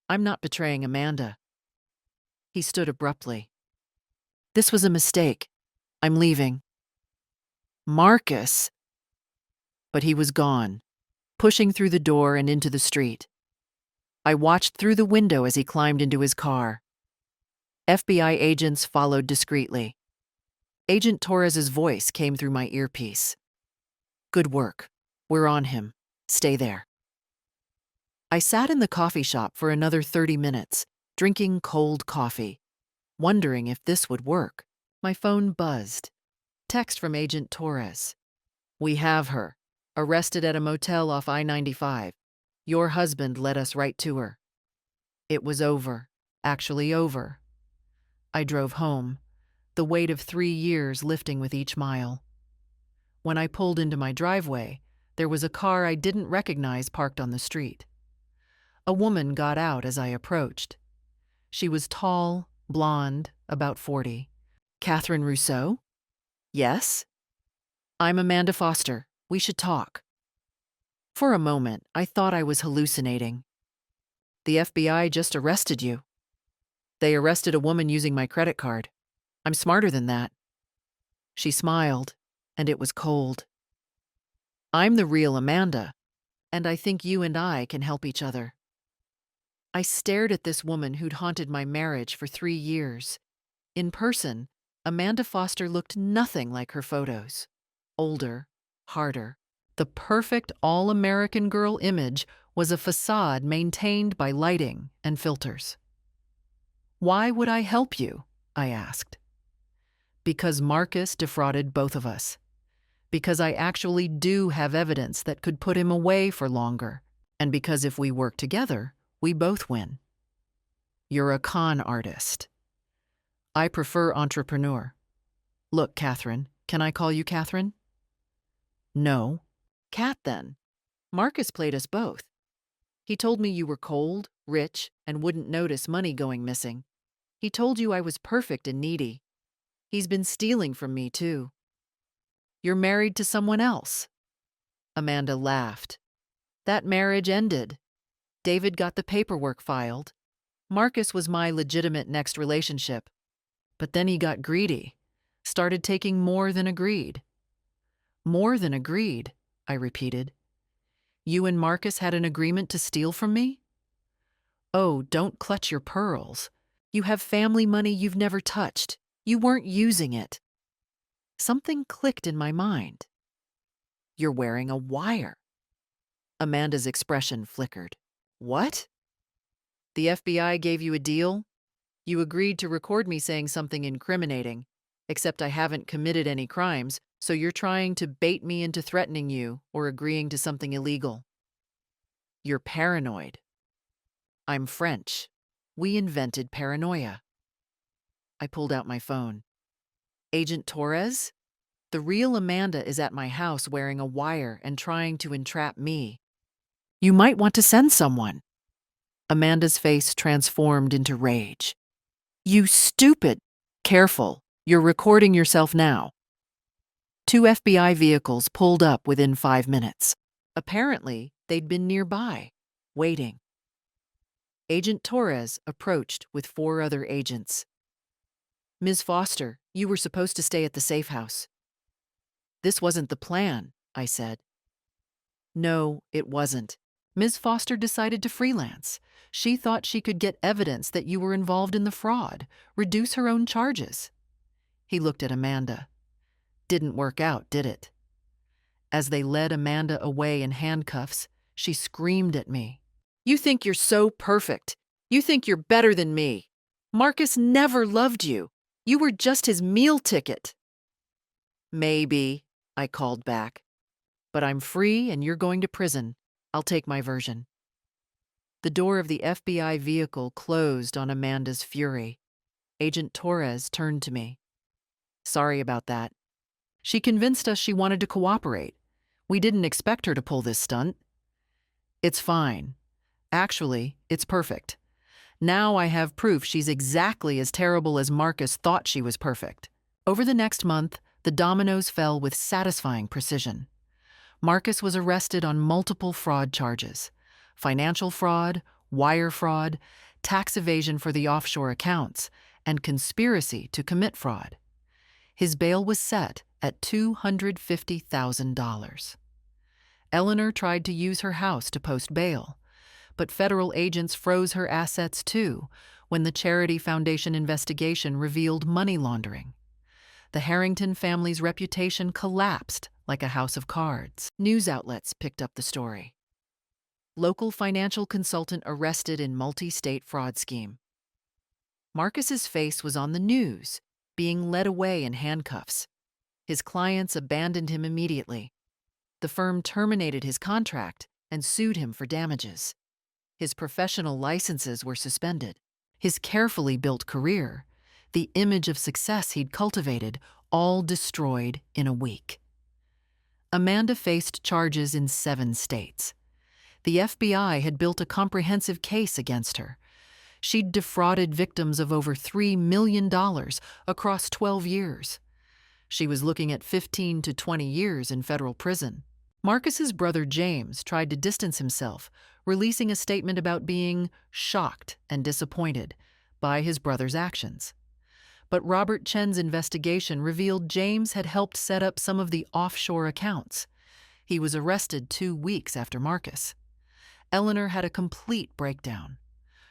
I'm not betraying Amanda. He stood abruptly. This was a mistake. I'm leaving. Marcus. But he was gone, pushing through the door and into the street. I watched through the window as he climbed into his car. FBI agents followed discreetly. Agent Torres's voice came through my earpiece. Good work. We're on him. Stay there. I sat in the coffee shop for another 30 minutes, drinking cold coffee, wondering if this would work. My phone buzzed. Text from Agent Torres. We have her. Arrested at a motel off I-95. Your husband led us right to her. It was over. Actually over. I drove home, the weight of 3 years lifting with each mile. When I pulled into my driveway, there was a car I didn't recognize parked on the street. A woman got out as I approached. She was tall, blonde, about 40. Catherine Rousseau? Yes? I'm Amanda Foster. We should talk. For a moment, I thought I was hallucinating. The FBI just arrested you. They arrested a woman using my credit card. I'm smarter than that. She smiled, and it was cold. I'm the real Amanda, and I think you and I can help each other. I stared at this woman who'd haunted my marriage for 3 years. In person, Amanda Foster looked nothing like her photos. Older, harder. The perfect all-American girl image was a facade maintained by lighting and filters. Why would I help you? I asked. Because Marcus defrauded both of us. Because I actually do have evidence that could put him away for longer. And because if we work together, we both win. You're a con artist. I prefer entrepreneur. Look, Catherine, can I call you Catherine? No. Cat, then. Marcus played us both. He told me you were cold, rich, and wouldn't notice money going missing. He told you I was perfect and needy. He's been stealing from me, too. You're married to someone else. Amanda laughed. That marriage ended. David got the paperwork filed. Marcus was my legitimate next relationship. But then he got greedy, started taking more than agreed. More than agreed, I repeated. You and Marcus had an agreement to steal from me? Oh, don't clutch your pearls. You have family money you've never touched. You weren't using it. Something clicked in my mind. You're wearing a wire. Amanda's expression flickered. What? The FBI gave you a deal? You agreed to record me saying something incriminating, except I haven't committed any crimes, so you're trying to bait me into threatening you or agreeing to something illegal. You're paranoid. I'm French. We invented paranoia. I pulled out my phone. Agent Torres? The real Amanda is at my house wearing a wire and trying to entrap me. You might want to send someone. Amanda's face transformed into rage. You stupid! Careful, you're recording yourself now. 2 FBI vehicles pulled up within 5 minutes. Apparently, they'd been nearby, waiting. Agent Torres approached with 4 other agents. Ms. Foster, you were supposed to stay at the safe house. This wasn't the plan, I said. No, it wasn't. Ms. Foster decided to freelance. She thought she could get evidence that you were involved in the fraud, reduce her own charges. He looked at Amanda. Didn't work out, did it? As they led Amanda away in handcuffs, she screamed at me. You think you're so perfect. You think you're better than me. Marcus never loved you. You were just his meal ticket. Maybe, I called back. But I'm free and you're going to prison. I'll take my version. The door of the FBI vehicle closed on Amanda's fury. Agent Torres turned to me. Sorry about that. She convinced us she wanted to cooperate. We didn't expect her to pull this stunt. It's fine. Actually, it's perfect. Now I have proof she's exactly as terrible as Marcus thought she was perfect. Over the next month, the dominoes fell with satisfying precision. Marcus was arrested on multiple fraud charges: financial fraud, wire fraud, tax evasion for the offshore accounts, and conspiracy to commit fraud. His bail was set at $250,000. Eleanor tried to use her house to post bail, but federal agents froze her assets too when the Charity Foundation investigation revealed money laundering. The Harrington family's reputation collapsed like a house of cards. News outlets picked up the story. Local financial consultant arrested in multi-state fraud scheme. Marcus's face was on the news, being led away in handcuffs. His clients abandoned him immediately. The firm terminated his contract and sued him for damages. His professional licenses were suspended. His carefully built career, the image of success he'd cultivated, all destroyed in a week. Amanda faced charges in 7 states. The FBI had built a comprehensive case against her. She'd defrauded victims of over $3 million across 12 years. She was looking at 15 to 20 years in federal prison. Marcus's brother James tried to distance himself, releasing a statement about being shocked and disappointed by his brother's actions. But Robert Chen's investigation revealed James had helped set up some of the offshore accounts. He was arrested 2 weeks after Marcus. Eleanor had a complete breakdown.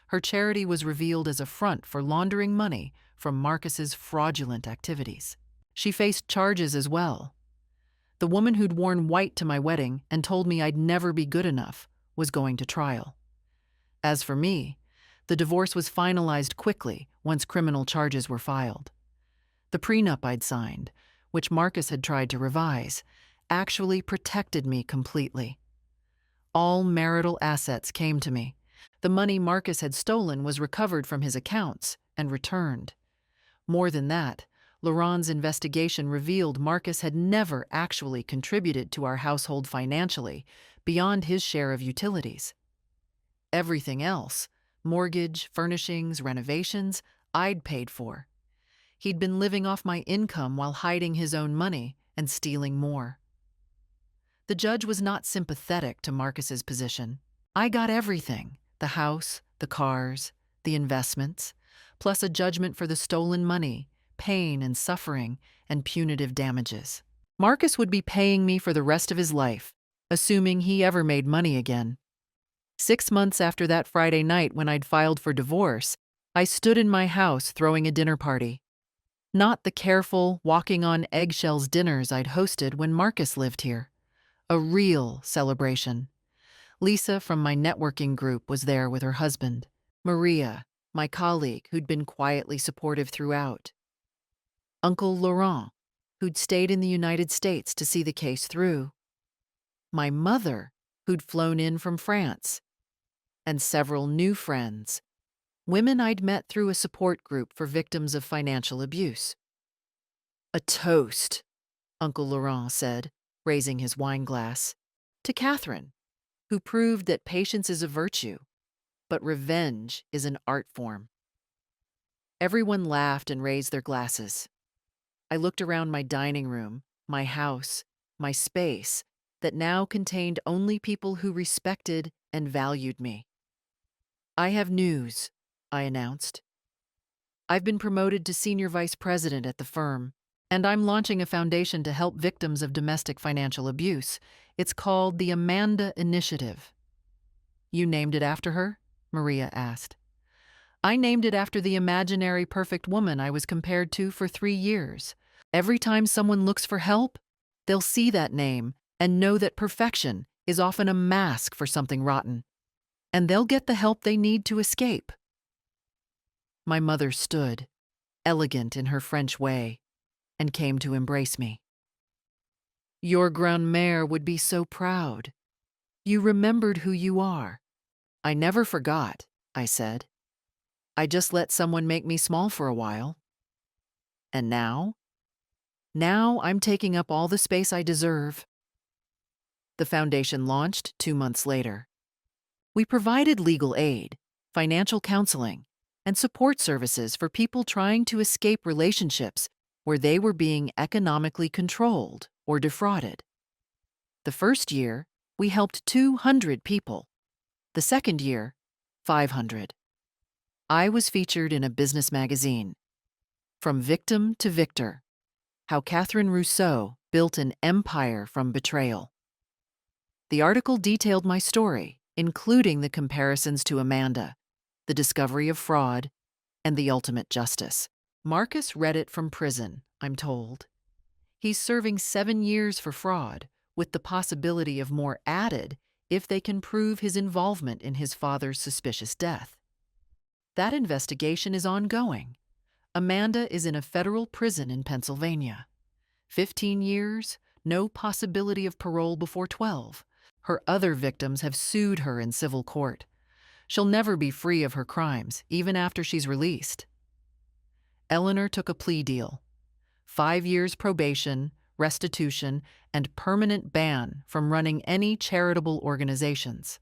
Her charity was revealed as a front for laundering money from Marcus's fraudulent activities. She faced charges as well. The woman who'd worn white to my wedding and told me I'd never be good enough was going to trial. As for me, The divorce was finalized quickly once criminal charges were filed. The prenup I'd signed, which Marcus had tried to revise, actually protected me completely. All marital assets came to me. The money Marcus had stolen was recovered from his accounts and returned. More than that, Laurent's investigation revealed Marcus had never actually contributed to our household financially beyond his share of utilities. Everything else, mortgage, furnishings, renovations, I'd paid for. He'd been living off my income while hiding his own money and stealing more. The judge was not sympathetic to Marcus's position. I got everything: the house, the cars, the investments, plus a judgment for the stolen money, pain and suffering, and punitive damages. Marcus would be paying me for the rest of his life, assuming he ever made money again. 6 months after that Friday night when I'd filed for divorce, I stood in my house throwing a dinner party. Not the careful, walking on eggshells dinners I'd hosted when Marcus lived here. A real celebration. Lisa from my networking group was there with her husband. Maria, my colleague who'd been quietly supportive throughout. Uncle Laurent, who'd stayed in the United States to see the case through. My mother, who'd flown in from France. And several new friends, women I'd met through a support group for victims of financial abuse. A toast, Uncle Laurent said, raising his wine glass, to Catherine, who proved that patience is a virtue, but revenge is an art form. Everyone laughed and raised their glasses. I looked around my dining room, my house, my space that now contained only people who respected and valued me. I have news, I announced. I've been promoted to senior vice president at the firm, and I'm launching a foundation to help victims of domestic financial abuse. It's called the Amanda Initiative. You named it after her? Maria asked. I named it after the imaginary perfect woman I was compared to for 3 years. Every time someone looks for help, they'll see that name and know that perfection is often a mask for something rotten, and they'll get the help they need to escape. My mother stood, elegant in her French way, and came to embrace me. Your grand-mère would be so proud. You remembered who you are. I never forgot, I said. I just let someone make me small for a while. And now? Now I'm taking up all the space I deserve. The foundation launched 2 months later. We provided legal aid, financial counseling, and support services for people trying to escape relationships where they were being economically controlled or defrauded. The first year, we helped 200 people. The second year, 500. I was featured in a business magazine. From Victim to Victor: How Catherine Rousseau Built an Empire from Betrayal. The article detailed my story, including the comparisons to Amanda, the discovery of fraud, and the ultimate justice. Marcus read it from prison, I'm told. He's serving 7 years for fraud, with the possibility of more added if they can prove his involvement in his father's suspicious death. That investigation is ongoing. Amanda is in a federal prison in Pennsylvania. 15 years, no possibility of parole before 12. Her other victims have sued her in civil court. She'll never be free of her crimes, even after she's released. Eleanor took a plea deal: 5 years probation, restitution, and permanent ban from running any charitable organizations.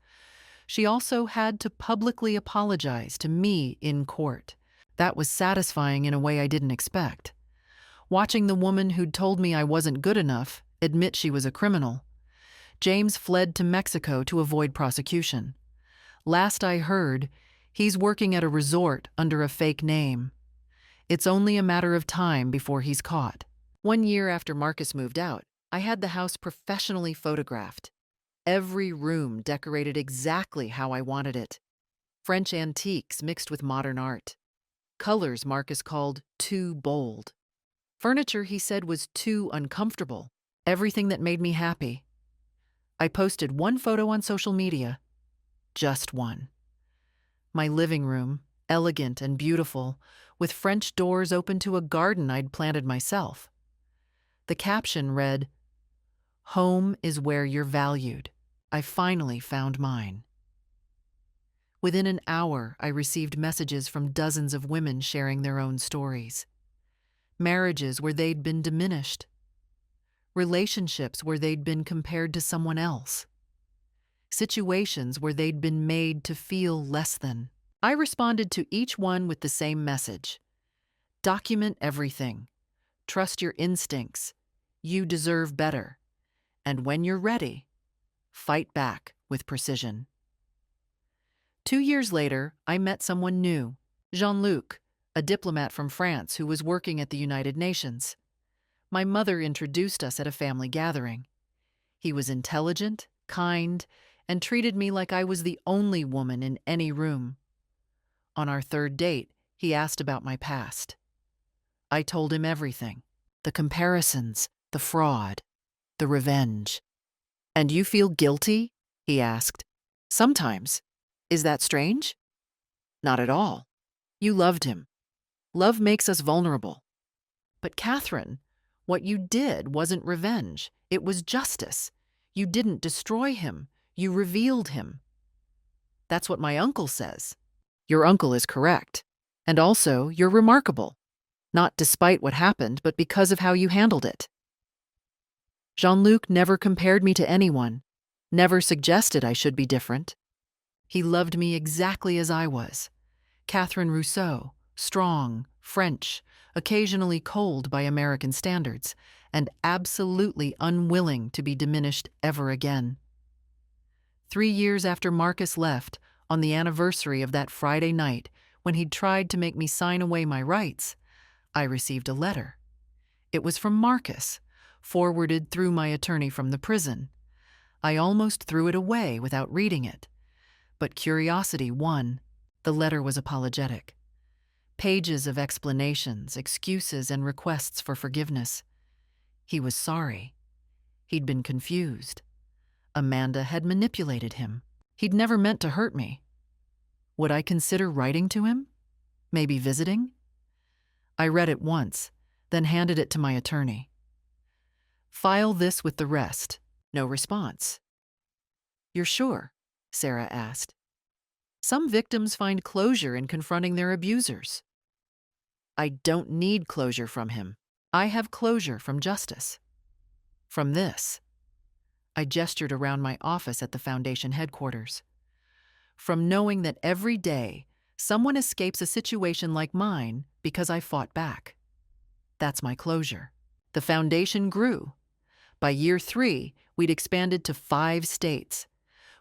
She also had to publicly apologize to me in court. That was satisfying in a way I didn't expect. Watching the woman who'd told me I wasn't good enough admit she was a criminal. James fled to Mexico to avoid prosecution. Last I heard, he's working at a resort under a fake name. It's only a matter of time before he's caught. 1 year after Marcus moved out, I had the house professionally photographed. Every room decorated exactly how I wanted it. French antiques mixed with modern art. Colors Marcus called too bold. Furniture he said was too uncomfortable. Everything that made me happy. I posted one photo on social media. Just one. My living room, elegant and beautiful, with French doors open to a garden I'd planted myself. The caption read, "Home is where you're valued. I finally found mine." Within an hour, I received messages from dozens of women sharing their own stories. Marriages where they'd been diminished. Relationships where they'd been compared to someone else. Situations where they'd been made to feel less than. I responded to each one with the same message. Document everything. Trust your instincts. You deserve better. And when you're ready, fight back with precision. 2 years later, I met someone new, Jean-Luc, a diplomat from France who was working at the United Nations. My mother introduced us at a family gathering. He was intelligent, kind, and treated me like I was the only woman in any room. On our third date, he asked about my past. I told him everything. The comparisons, the fraud, the revenge. "And you feel guilty?" he asked. "Sometimes. Is that strange?" "Not at all. You loved him. Love makes us vulnerable." "But Catherine, what you did wasn't revenge. It was justice. You didn't destroy him. You revealed him." "That's what my uncle says." "Your uncle is correct. And also, you're remarkable. Not despite what happened, but because of how you handled it." Jean-Luc never compared me to anyone, never suggested I should be different. He loved me exactly as I was. Catherine Rousseau, strong, French, occasionally cold by American standards, and absolutely unwilling to be diminished ever again. 3 years after Marcus left, on the anniversary of that Friday night when he'd tried to make me sign away my rights, I received a letter. It was from Marcus, forwarded through my attorney from the prison. I almost threw it away without reading it. But curiosity won. The letter was apologetic. Pages of explanations, excuses, and requests for forgiveness. He was sorry. He'd been confused. Amanda had manipulated him. He'd never meant to hurt me. Would I consider writing to him? Maybe visiting? I read it once, then handed it to my attorney. "File this with the rest." No response. "You're sure?" Sarah asked. "Some victims find closure in confronting their abusers." "I don't need closure from him. I have closure from justice. From this." I gestured around my office at the foundation headquarters. "From knowing that every day someone escapes a situation like mine because I fought back. That's my closure." The foundation grew. By year 3, we'd expanded to 5 states.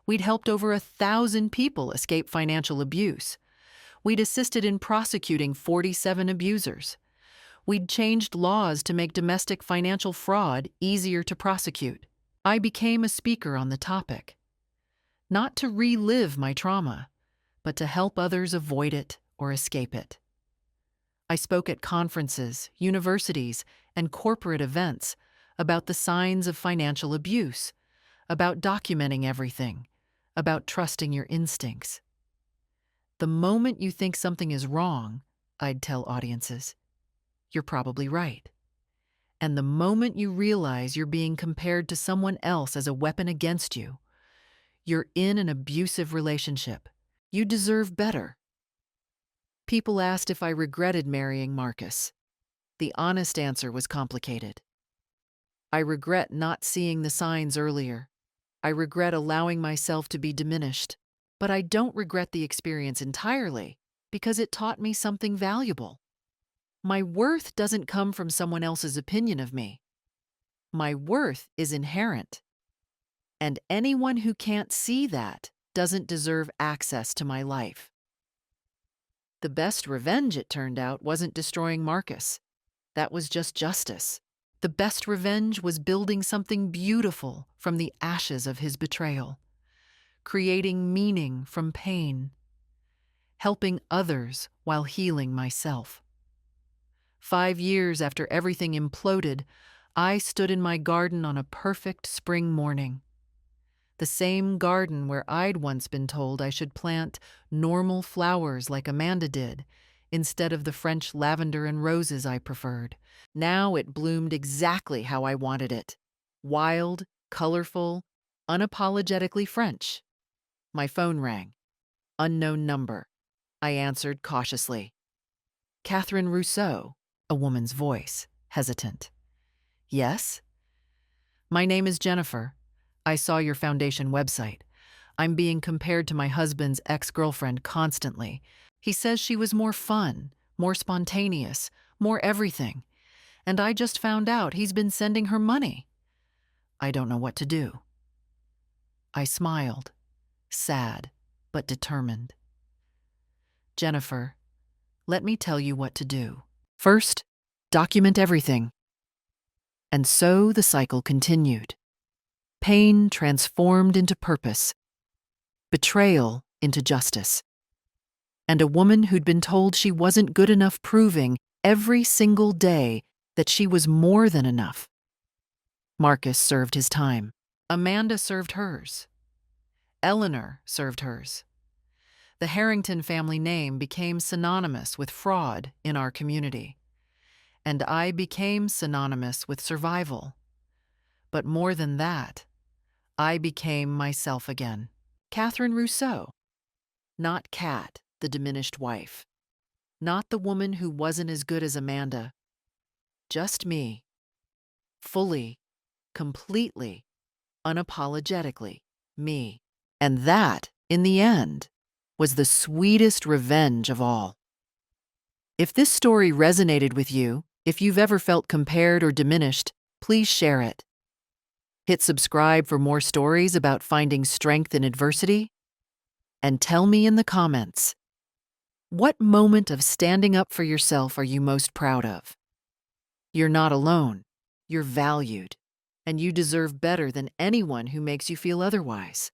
We'd helped over 1,000 people escape financial abuse. We'd assisted in prosecuting 47 abusers. We'd changed laws to make domestic financial fraud easier to prosecute. I became a speaker on the topic. Not to relive my trauma, but to help others avoid it or escape it. I spoke at conferences, universities, and corporate events about the signs of financial abuse, about documenting everything, about trusting your instincts. The moment you think something is wrong, I'd tell audiences, you're probably right. And the moment you realize you're being compared to someone else as a weapon against you, you're in an abusive relationship. You deserve better. People asked if I regretted marrying Marcus. The honest answer was complicated. I regret not seeing the signs earlier. I regret allowing myself to be diminished. But I don't regret the experience entirely, because it taught me something valuable. My worth doesn't come from someone else's opinion of me. My worth is inherent. And anyone who can't see that doesn't deserve access to my life. The best revenge, it turned out, wasn't destroying Marcus. That was just justice. The best revenge was building something beautiful from the ashes of his betrayal, creating meaning from pain, helping others while healing myself. 5 years after everything imploded, I stood in my garden on a perfect spring morning. The same garden where I'd once been told I should plant normal flowers like Amanda did, instead of the French lavender and roses I preferred. Now it bloomed exactly how I wanted it. Wild, colorful, unapologetically French. My phone rang. Unknown number. I answered cautiously. Catherine Rousseau, a woman's voice, hesitant. Yes? My name is Jennifer. I saw your foundation website. I'm being compared to my husband's ex-girlfriend constantly. He says she was more fun, more spontaneous, more everything. And I just found out he's been sending her money. I don't know what to do. I smiled, sad, but determined. Jennifer, let me tell you what to do. First, document everything. And so the cycle continued. Pain transformed into purpose, betrayal into justice, and a woman who'd been told she wasn't good enough proving every single day that she was more than enough. Marcus served his time. Amanda served hers. Eleanor served hers. The Harrington family name became synonymous with fraud in our community, and I became synonymous with survival. But more than that, I became myself again. Catherine Rousseau. Not Kat, the diminished wife. Not the woman who wasn't as good as Amanda. Just me. Fully, completely, unapologetically me. And that, in the end, was the sweetest revenge of all. If this story resonated with you, if you've ever felt compared or diminished, please share it. Hit subscribe for more stories about finding strength in adversity. And tell me in the comments, what moment of standing up for yourself are you most proud of? You're not alone. You're valued. And you deserve better than anyone who makes you feel otherwise.